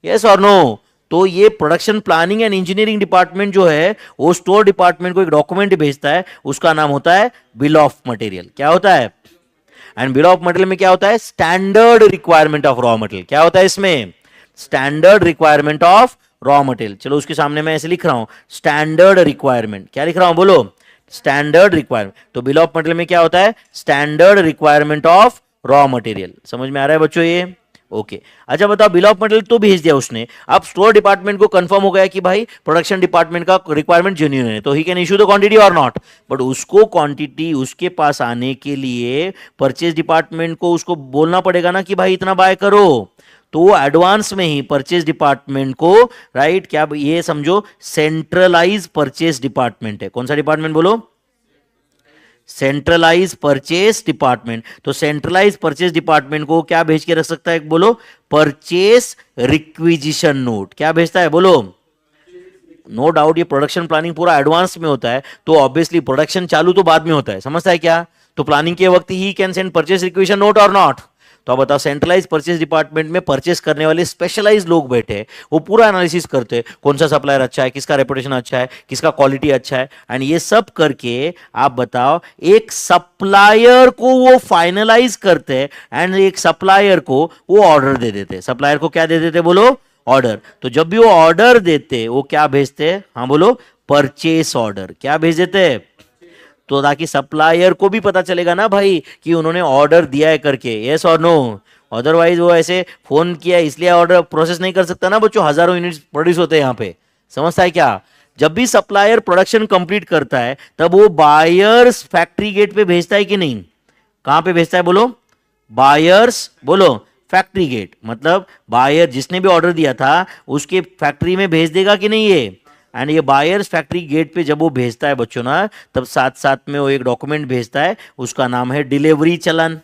यस और नो। तो ये production planning and engineering department जो है वो स्टोर डिपार्टमेंट को एक डॉक्यूमेंट भेजता है, उसका नाम होता है बिल ऑफ मटेरियल, क्या होता है, एंड बिल ऑफ मटेरियल में क्या होता है, standard requirement of raw material, क्या होता है इसमें, standard requirement of raw material. चलो उसके सामने मैं ऐसे लिख रहा हूं, स्टैंडर्ड रिक्वायरमेंट, क्या लिख रहा हूं बोलो, स्टैंडर्ड रिक्वायरमेंट। तो बिल ऑफ मटेरियल में क्या होता है, standard requirement of raw material. समझ में आ रहा है बच्चों ये, ओके। अच्छा बताओ, बिल ऑफ मटेरियल तो भेज दिया उसने, अब स्टोर डिपार्टमेंट को कंफर्म हो गया कि भाई प्रोडक्शन डिपार्टमेंट का रिक्वायरमेंट जेन्युइन है, तो he can issue the quantity और नॉट, बट उसको क्वांटिटी उसके पास आने के लिए परचेज डिपार्टमेंट को उसको बोलना पड़ेगा ना कि भाई इतना बाय करो, तो वो एडवांस में ही परचेज डिपार्टमेंट को, राइट, क्या ये समझो सेंट्रलाइज परचेज डिपार्टमेंट है, कौन सा डिपार्टमेंट बोलो, सेंट्रलाइज परचेस डिपार्टमेंट। तो सेंट्रलाइज परचेस डिपार्टमेंट को क्या भेज के रख सकता है बोलो, परचेस रिक्विजिशन नोट, क्या भेजता है बोलो, नो डाउट ये प्रोडक्शन प्लानिंग पूरा एडवांस में होता है, तो ऑब्वियसली प्रोडक्शन चालू तो बाद में होता है, समझता है क्या, तो प्लानिंग के वक्त he can send purchase requisition note और नॉट। तो अब बताओ, सेंट्रलाइज परचेस डिपार्टमेंट में परचेस करने वाले स्पेशलाइज लोग बैठे, वो पूरा एनालिसिस करते, कौन सा सप्लायर अच्छा है, किसका रेपुटेशन अच्छा है, किसका क्वालिटी अच्छा है, एंड ये सब करके आप बताओ एक सप्लायर को वो फाइनलाइज करते एंड एक सप्लायर को वो ऑर्डर दे देते। सप्लायर को क्या दे देते बोलो, ऑर्डर। तो जब भी वो ऑर्डर देते वो क्या भेजते, हाँ बोलो, परचेस ऑर्डर, क्या भेज देते, तो ताकि सप्लायर को भी पता चलेगा ना भाई कि उन्होंने ऑर्डर दिया है करके, यस और नो, अदरवाइज वो ऐसे फोन किया इसलिए ऑर्डर प्रोसेस नहीं कर सकता ना बच्चों, हजारों यूनिट्स प्रोड्यूस होते हैं यहाँ पे, समझता है क्या। जब भी सप्लायर प्रोडक्शन कंप्लीट करता है तब वो बायर्स फैक्ट्री गेट पे भेजता है कि नहीं, कहां पे भेजता है बोलो, बायर्स बोलो फैक्ट्री गेट, मतलब बायर जिसने भी ऑर्डर दिया था उसके फैक्ट्री में भेज देगा कि नहीं ये, एंड ये बायर्स फैक्ट्री गेट पे जब वो भेजता है बच्चों ना, तब साथ साथ में वो एक डॉक्यूमेंट भेजता है, उसका नाम है डिलीवरी चलन,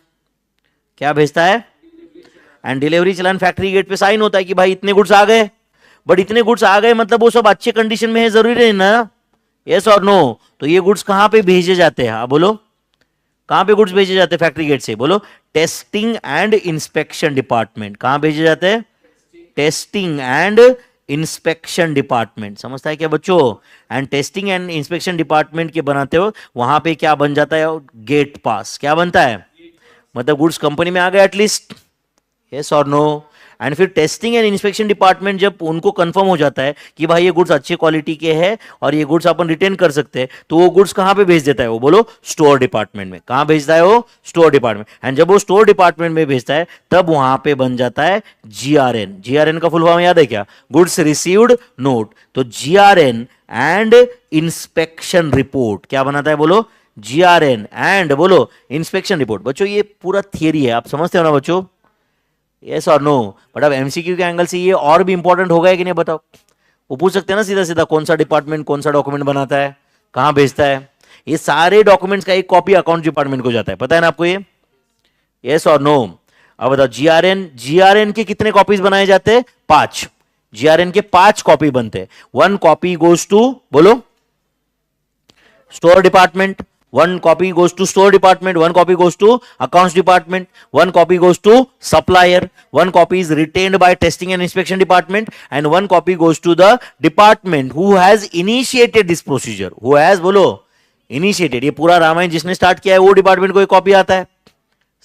क्या भेजता है, एंड डिलीवरी चलन फैक्ट्री गेट पे साइन होता है कि भाई इतने गुड्स आ गए, बट इतने गुड्स आ गए मतलब वो सब अच्छे कंडीशन में है, जरूरी नहीं ना, यस और नो। तो ये गुड्स कहां पे भेजे जाते हैं, हाँ बोलो, कहां पे गुड्स भेजे जाते हैं फैक्ट्री गेट से, बोलो, टेस्टिंग एंड इंस्पेक्शन डिपार्टमेंट, कहां भेजे जाते हैं, टेस्टिंग एंड इंस्पेक्शन डिपार्टमेंट, समझता है क्या बच्चों। And testing and inspection department के बनाते हो वहां पे क्या बन जाता है, गेट पास, क्या बनता है, मतलब गुड्स कंपनी में आ गए एटलीस्ट, यस और नो। एंड फिर टेस्टिंग एंड इंस्पेक्शन डिपार्टमेंट जब उनको कंफर्म हो जाता है कि भाई ये गुड्स अच्छे क्वालिटी के हैं और ये गुड्स अपन रिटेन कर सकते हैं, तो वो गुड्स कहां पे भेज देता है वो बोलो, स्टोर डिपार्टमेंट में, कहां भेजता है वो, स्टोर डिपार्टमेंट। एंड जब वो स्टोर डिपार्टमेंट में भेजता है तब वहां पे बन जाता है जीआरएन, जीआरएन का फुल फॉर्म याद है क्या, गुड्स रिसीव्ड नोट। तो जीआरएन एंड इंस्पेक्शन रिपोर्ट क्या बनाता है बोलो, जीआरएन एंड बोलो इंस्पेक्शन रिपोर्ट। बच्चों ये पूरा थियरी है, आप समझते हो ना बच्चों, यस और नो। बट अब एमसीक्यू के एंगल से ये और भी इंपॉर्टेंट होगा कि नहीं बताओ, वो पूछ सकते हैं ना सीधा सीधा, कौन सा डिपार्टमेंट कौन सा डॉक्यूमेंट बनाता है, कहां भेजता है, ये सारे डॉक्यूमेंट्स का एक कॉपी अकाउंट डिपार्टमेंट को जाता है, पता है ना आपको ये, यस और नो। अब बताओ, जीआरएन, जीआरएन के कितने कॉपीज बनाए जाते हैं, 5, जीआरएन के 5 कॉपी बनते हैं। 1 कॉपी गोज टू बोलो store department, 1 copy goes to store department, 1 copy goes to accounts department, 1 copy goes to supplier, 1 copy is retained by testing and inspection department, and 1 copy goes to the department who has initiated this procedure, who has बोलो initiated, ये पूरा रामायण जिसने स्टार्ट किया है वो डिपार्टमेंट को एक कॉपी आता है,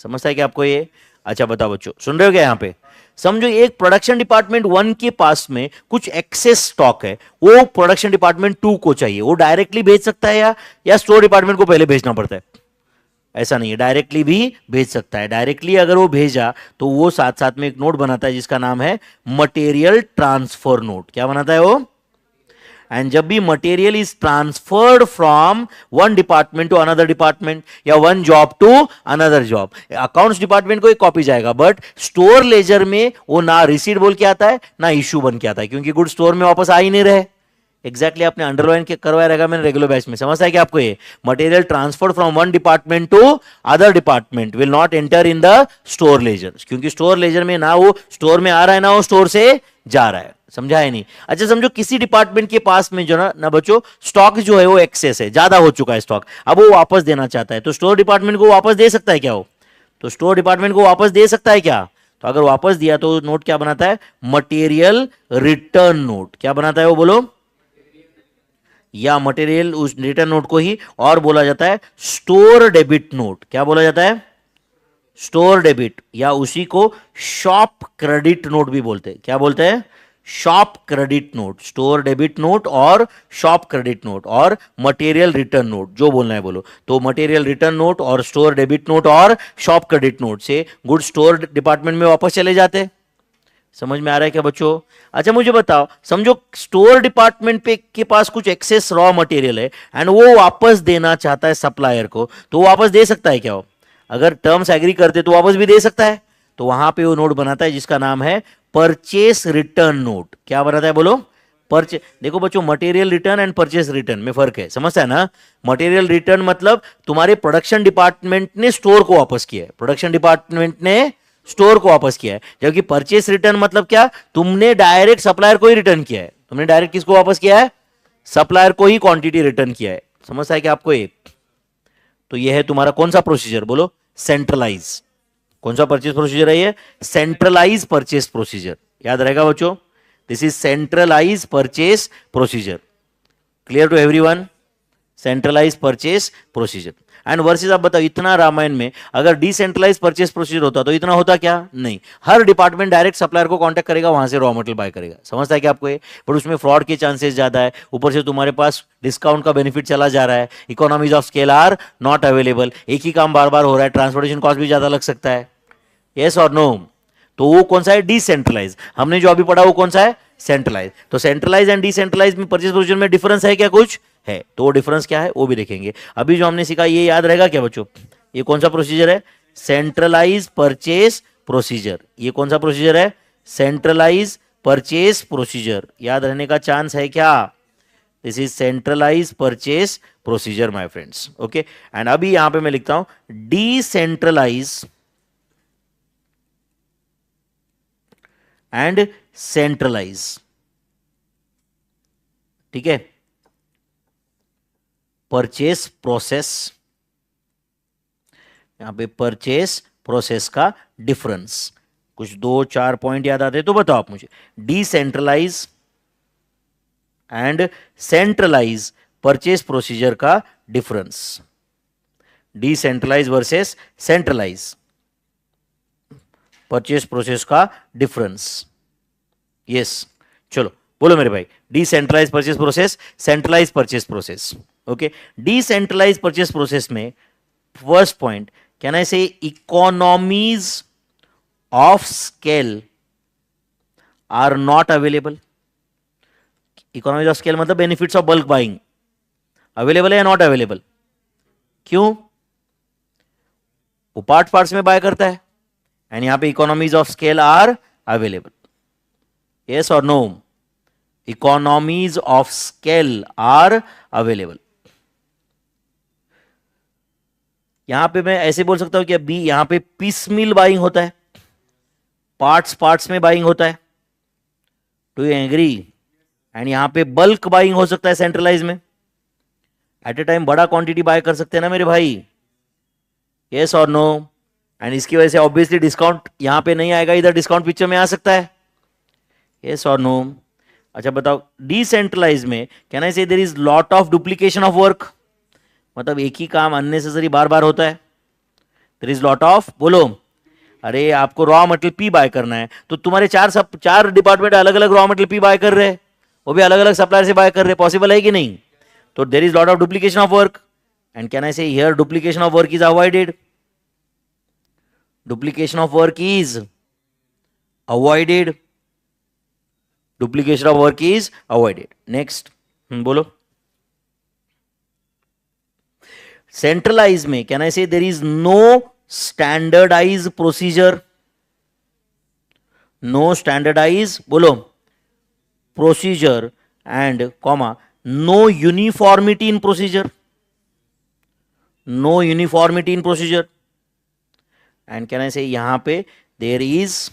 समझता है क्या आपको ये। अच्छा बताओ बच्चों, सुन रहे हो क्या यहाँ पे, समझो एक प्रोडक्शन डिपार्टमेंट 1 के पास में कुछ एक्सेस स्टॉक है, वो प्रोडक्शन डिपार्टमेंट 2 को चाहिए, वो डायरेक्टली भेज सकता है या स्टोर डिपार्टमेंट को पहले भेजना पड़ता है? ऐसा नहीं है, डायरेक्टली भी भेज सकता है। डायरेक्टली अगर वो भेजा तो वो साथ साथ में एक नोट बनाता है जिसका नाम है मटेरियल ट्रांसफर नोट। क्या बनाता है वो? एंड जब भी material is transferred from one department to another department या one job to another job, accounts department को एक कॉपी जाएगा, बट स्टोर लेजर में वो ना रिसीट बोल के आता है ना इश्यू बन के आता है, क्योंकि गुड स्टोर में वापस आ ही नहीं रहे। एग्जैक्टली आपने अंडरलाइन करवाया रहेगा मैंने रेगुलर बैच में, समझता है कि आपको ये material transfer from one department to other department will not enter in the store ledger, क्योंकि स्टोर लेजर में ना वो स्टोर में आ रहा है ना वो स्टोर से जा रहा है। समझा है नहीं? अच्छा समझो किसी डिपार्टमेंट के पास में जो ना बच्चों स्टॉक जो है वो एक्सेस है, ज्यादा हो चुका है स्टॉक, अब वो वापस देना चाहता है, तो स्टोर डिपार्टमेंट को वापस दे सकता है क्या? वो तो स्टोर डिपार्टमेंट को वापस दे सकता है क्या? तो अगर वापस दिया तो नोट क्या बनाता है? Material return note. क्या बनाता है वो बोलो? या मटेरियल उस रिटर्न नोट को ही और बोला जाता है स्टोर डेबिट नोट। क्या बोला जाता है? स्टोर डेबिट, या उसी को शॉप क्रेडिट नोट भी बोलते हैं। क्या बोलते हैं? Shop credit note, store debit note और शॉप क्रेडिट नोट और मटेरियल रिटर्न नोट, जो बोलना है बोलो। तो मटेरियल रिटर्न नोट और स्टोर डेबिट नोट और शॉप क्रेडिट नोट से गुड स्टोर डिपार्टमेंट में वापस चले जाते। समझ में आ रहा है क्या बच्चों? अच्छा मुझे बताओ, समझो स्टोर डिपार्टमेंट पे के पास कुछ एक्सेस रॉ मटेरियल है एंड वो वापस देना चाहता है सप्लायर को, तो वो वापस दे सकता है क्या? वो अगर टर्म्स एग्री करते तो वापस भी दे सकता है। तो वहां पे वो नोट बनाता है जिसका नाम है परचेस रिटर्न नोट। क्या बनाता है बोलो? देखो बच्चों, material return and purchase return में फर्क है, समझता है ना? मटेरियल रिटर्न मतलब तुम्हारे प्रोडक्शन डिपार्टमेंट ने स्टोर को वापस किया है, प्रोडक्शन डिपार्टमेंट ने स्टोर को वापस किया है, जबकि परचेस रिटर्न मतलब क्या? तुमने डायरेक्ट सप्लायर को ही रिटर्न किया है। तुमने डायरेक्ट किसको वापस किया है? सप्लायर को ही क्वांटिटी रिटर्न किया है। समझता है कि आपको ये? तो ये है तुम्हारा कौन सा प्रोसीजर बोलो? सेंट्रलाइज। कौन सा परचेस प्रोसीजर है ये? Centralise purchase procedure. याद रहेगा बच्चों, this is centralise purchase procedure. Clear to everyone? Centralise purchase procedure and versus. आप बताओ, इतना रामायण में अगर डिसेंट्रलाइज परचेस प्रोसीजर होता तो इतना होता क्या? नहीं। हर डिपार्टमेंट डायरेक्ट सप्लायर को कांटेक्ट करेगा, वहां से रॉ मटेरियल बाय करेगा। समझता है कि आपको ये? बट उसमें फ्रॉड के चांसेस ज्यादा है, ऊपर से तुम्हारे पास डिस्काउंट का बेनिफिट चला जा रहा है, economies of scale are not available, एक ही काम बार बार हो रहा है, ट्रांसपोर्टेशन कॉस्ट भी ज्यादा लग सकता है। यस और नो? तो वो कौन सा है? डिसेंट्रलाइज। हमने जो अभी पढ़ा वो कौन सा है? सेंट्रलाइज। तो सेंट्रलाइज एंड डिसेंट्रलाइज में परचेस प्रोसीजर में डिफरेंस है क्या? कुछ है, तो वो डिफरेंस क्या है वो भी देखेंगे। अभी जो हमने सीखा ये याद रहेगा क्या बच्चों? ये कौन सा प्रोसीजर है? Centralise purchase procedure. ये कौन सा प्रोसीजर है? Centralise purchase procedure. याद रहने का चांस है क्या? This is centralise purchase procedure my friends. Okay, and अभी यहां पे मैं लिखता हूं डिसेंट्रलाइज एंड सेंट्रलाइज। ठीक है, परचेस प्रोसेस, यहां पे परचेस प्रोसेस का डिफरेंस। कुछ 2-4 पॉइंट याद आते तो बताओ आप मुझे। Decentralise and centralise purchase procedure का difference. Decentralise versus centralise purchase process का डिफरेंस। यस, चलो बोलो मेरे भाई। Decentralise purchase process, centralise purchase process. Okay, decentralise purchase process में first point, can I say economies of scale are not available. Economies of scale मतलब benefits of bulk buying available है या नॉट अवेलेबल? क्यों? वो पार्ट्स में बाय करता है एंड यहां पे economies of scale are available. Yes और no? Economies of scale are available. यहां पे मैं ऐसे बोल सकता हूं कि अभी यहां पे पीस मिल बाइंग होता है, पार्ट्स में बाइंग होता है। Do you agree? एंड यहां पे बल्क बाइंग हो सकता है सेंट्रलाइज में, एट ए टाइम बड़ा क्वांटिटी बाय कर सकते हैं ना मेरे भाई। यस और नो? एंड इसकी वजह से ऑब्वियसली डिस्काउंट यहां पे नहीं आएगा, इधर डिस्काउंट पिक्चर में आ सकता है। यस और नो? अच्छा बताओ, डिसेंट्रलाइज में can I say there is lot of duplication of work, मतलब एक ही काम अननेसेसरी बार बार होता है। देयर इज लॉट ऑफ, बोलो, अरे आपको रॉ मटेरियल पी बाय करना है, तो तुम्हारे चार डिपार्टमेंट अलग अलग रॉ मटेरियल पी बाय कर रहे हैं, वो भी अलग अलग सप्लायर से बाय कर रहे हैं, पॉसिबल है कि नहीं? तो there is lot of duplication of work, and can I say here duplication of work is avoided, duplication of work is avoided, duplication of work is avoided. Next बोलो। सेंट्रलाइज में can I say there is no standardise procedure, no standardise बोलो procedure, and comma no uniformity in procedure, no uniformity in procedure, and can I say यहां पे देर इज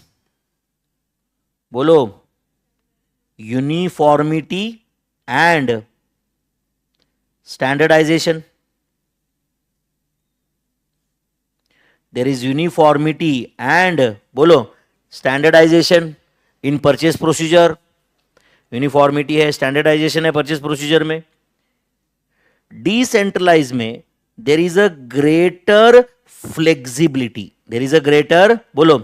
बोलो uniformity and standardisation, there is uniformity and बोलो standardization in purchase procedure, uniformity है, स्टैंडर्डाइजेशन है परचेस प्रोसीजर में। डिसेंट्रलाइज में there is a greater flexibility, there is a greater बोलो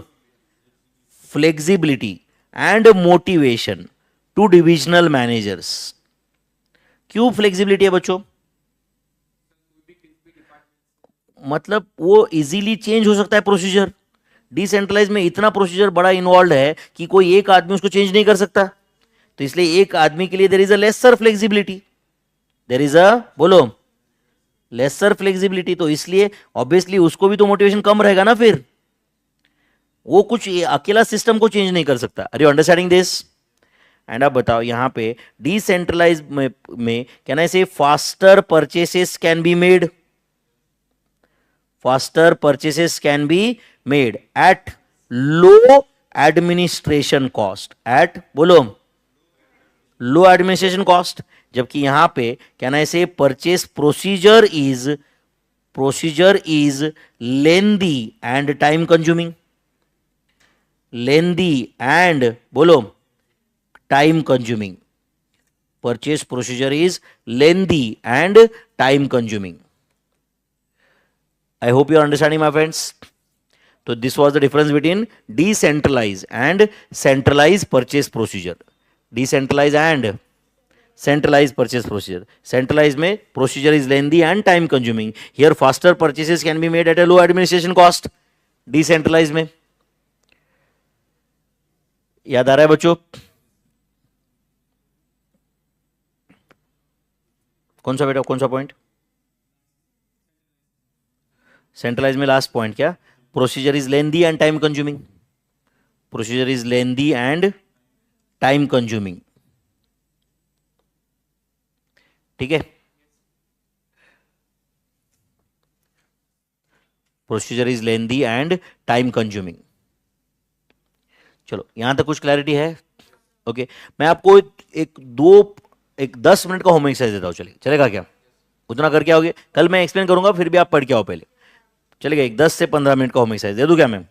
flexibility and motivation to divisional managers. क्यों फ्लेक्सिबिलिटी है बच्चों? मतलब वो इजीली चेंज हो सकता है प्रोसीजर। डिसेंट्रलाइज में इतना प्रोसीजर बड़ा इन्वॉल्व है कि कोई एक आदमी उसको चेंज नहीं कर सकता, तो इसलिए एक आदमी के लिए देर is a lesser flexibility, there is अ बोलो लेसर फ्लेक्सिबिलिटी, तो इसलिए ऑब्वियसली उसको भी तो मोटिवेशन कम रहेगा ना, फिर वो कुछ अकेला सिस्टम को चेंज नहीं कर सकता। Are you understanding this? And अब बताओ यहां पे डिसेंट्रलाइज में can I say faster purchases can be made, faster purchases can be made at low administration cost, at बोलो low administration cost, जबकि यहां पे can I say purchase procedure is lengthy and time consuming, lengthy and बोलो time consuming, purchase procedure is lengthy and time consuming. I hope you are understanding, my friends. So this was the difference between decentralized and centralized purchase procedure. Decentralized and centralized purchase procedure. Centralized में procedure is lengthy and time consuming. Here faster purchases can be made at a low administration cost. Decentralized में याद आ रहा है बच्चों? कौन सा बेटा, कौन सा पॉइंट? सेंट्रलाइज में लास्ट पॉइंट क्या? Procedure is lengthy and time consuming, procedure is lengthy and time consuming, ठीक है? Procedure is lengthy and time consuming. चलो यहां तक कुछ क्लैरिटी है? ओके मैं आपको एक 10 मिनट का होमवर्क एक्सरसाइज देता हूं, चलेगा क्या? उतना करके आओगे? कल मैं एक्सप्लेन करूंगा, फिर भी आप पढ़ के आओ पहले, चलेगा? एक 10 से 15 मिनट का होमवर्क एक्सरसाइज दे दूं क्या मैं?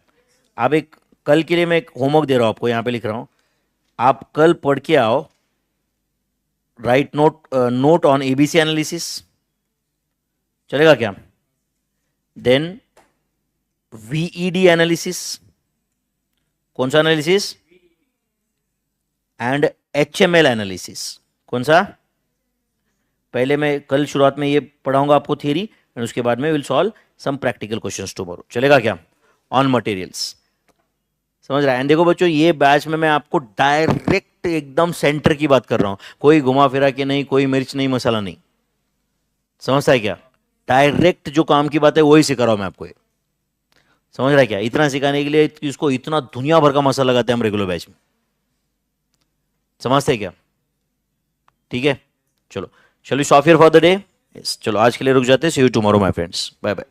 आप एक कल के लिए मैं एक होमवर्क दे रहा हूं आपको, यहां पे लिख रहा हूं, आप कल पढ़ के आओ, right note on ABC analysis, चलेगा क्या? देन वीईडी एनालिसिस, कौन सा एनालिसिस? एंड एचएमएल एनालिसिस, कौन सा? पहले मैं कल शुरुआत में ये पढ़ाऊंगा आपको थियरी, एंड उसके बाद में will solve some practical questions tomorrow, चलेगा क्या? ऑन मटेरियल्स, समझ रहा है? एंड देखो बच्चों ये बैच में मैं आपको डायरेक्ट एकदम सेंटर की बात कर रहा हूं, कोई घुमा फिरा के नहीं, कोई मिर्च नहीं, मसाला नहीं, समझता है क्या? डायरेक्ट जो काम की बात है वही सिखा रहा हूं मैं आपको, समझ रहा है क्या? इतना सिखाने के लिए इसको इतना दुनिया भर का मसाला लगाते हैं हम रेगुलर बैच में, समझते हैं क्या? ठीक है चलो, shall we stop here for the day? चलो आज के लिए रुक जाते हैं, see you tomorrow my friends, bye bye.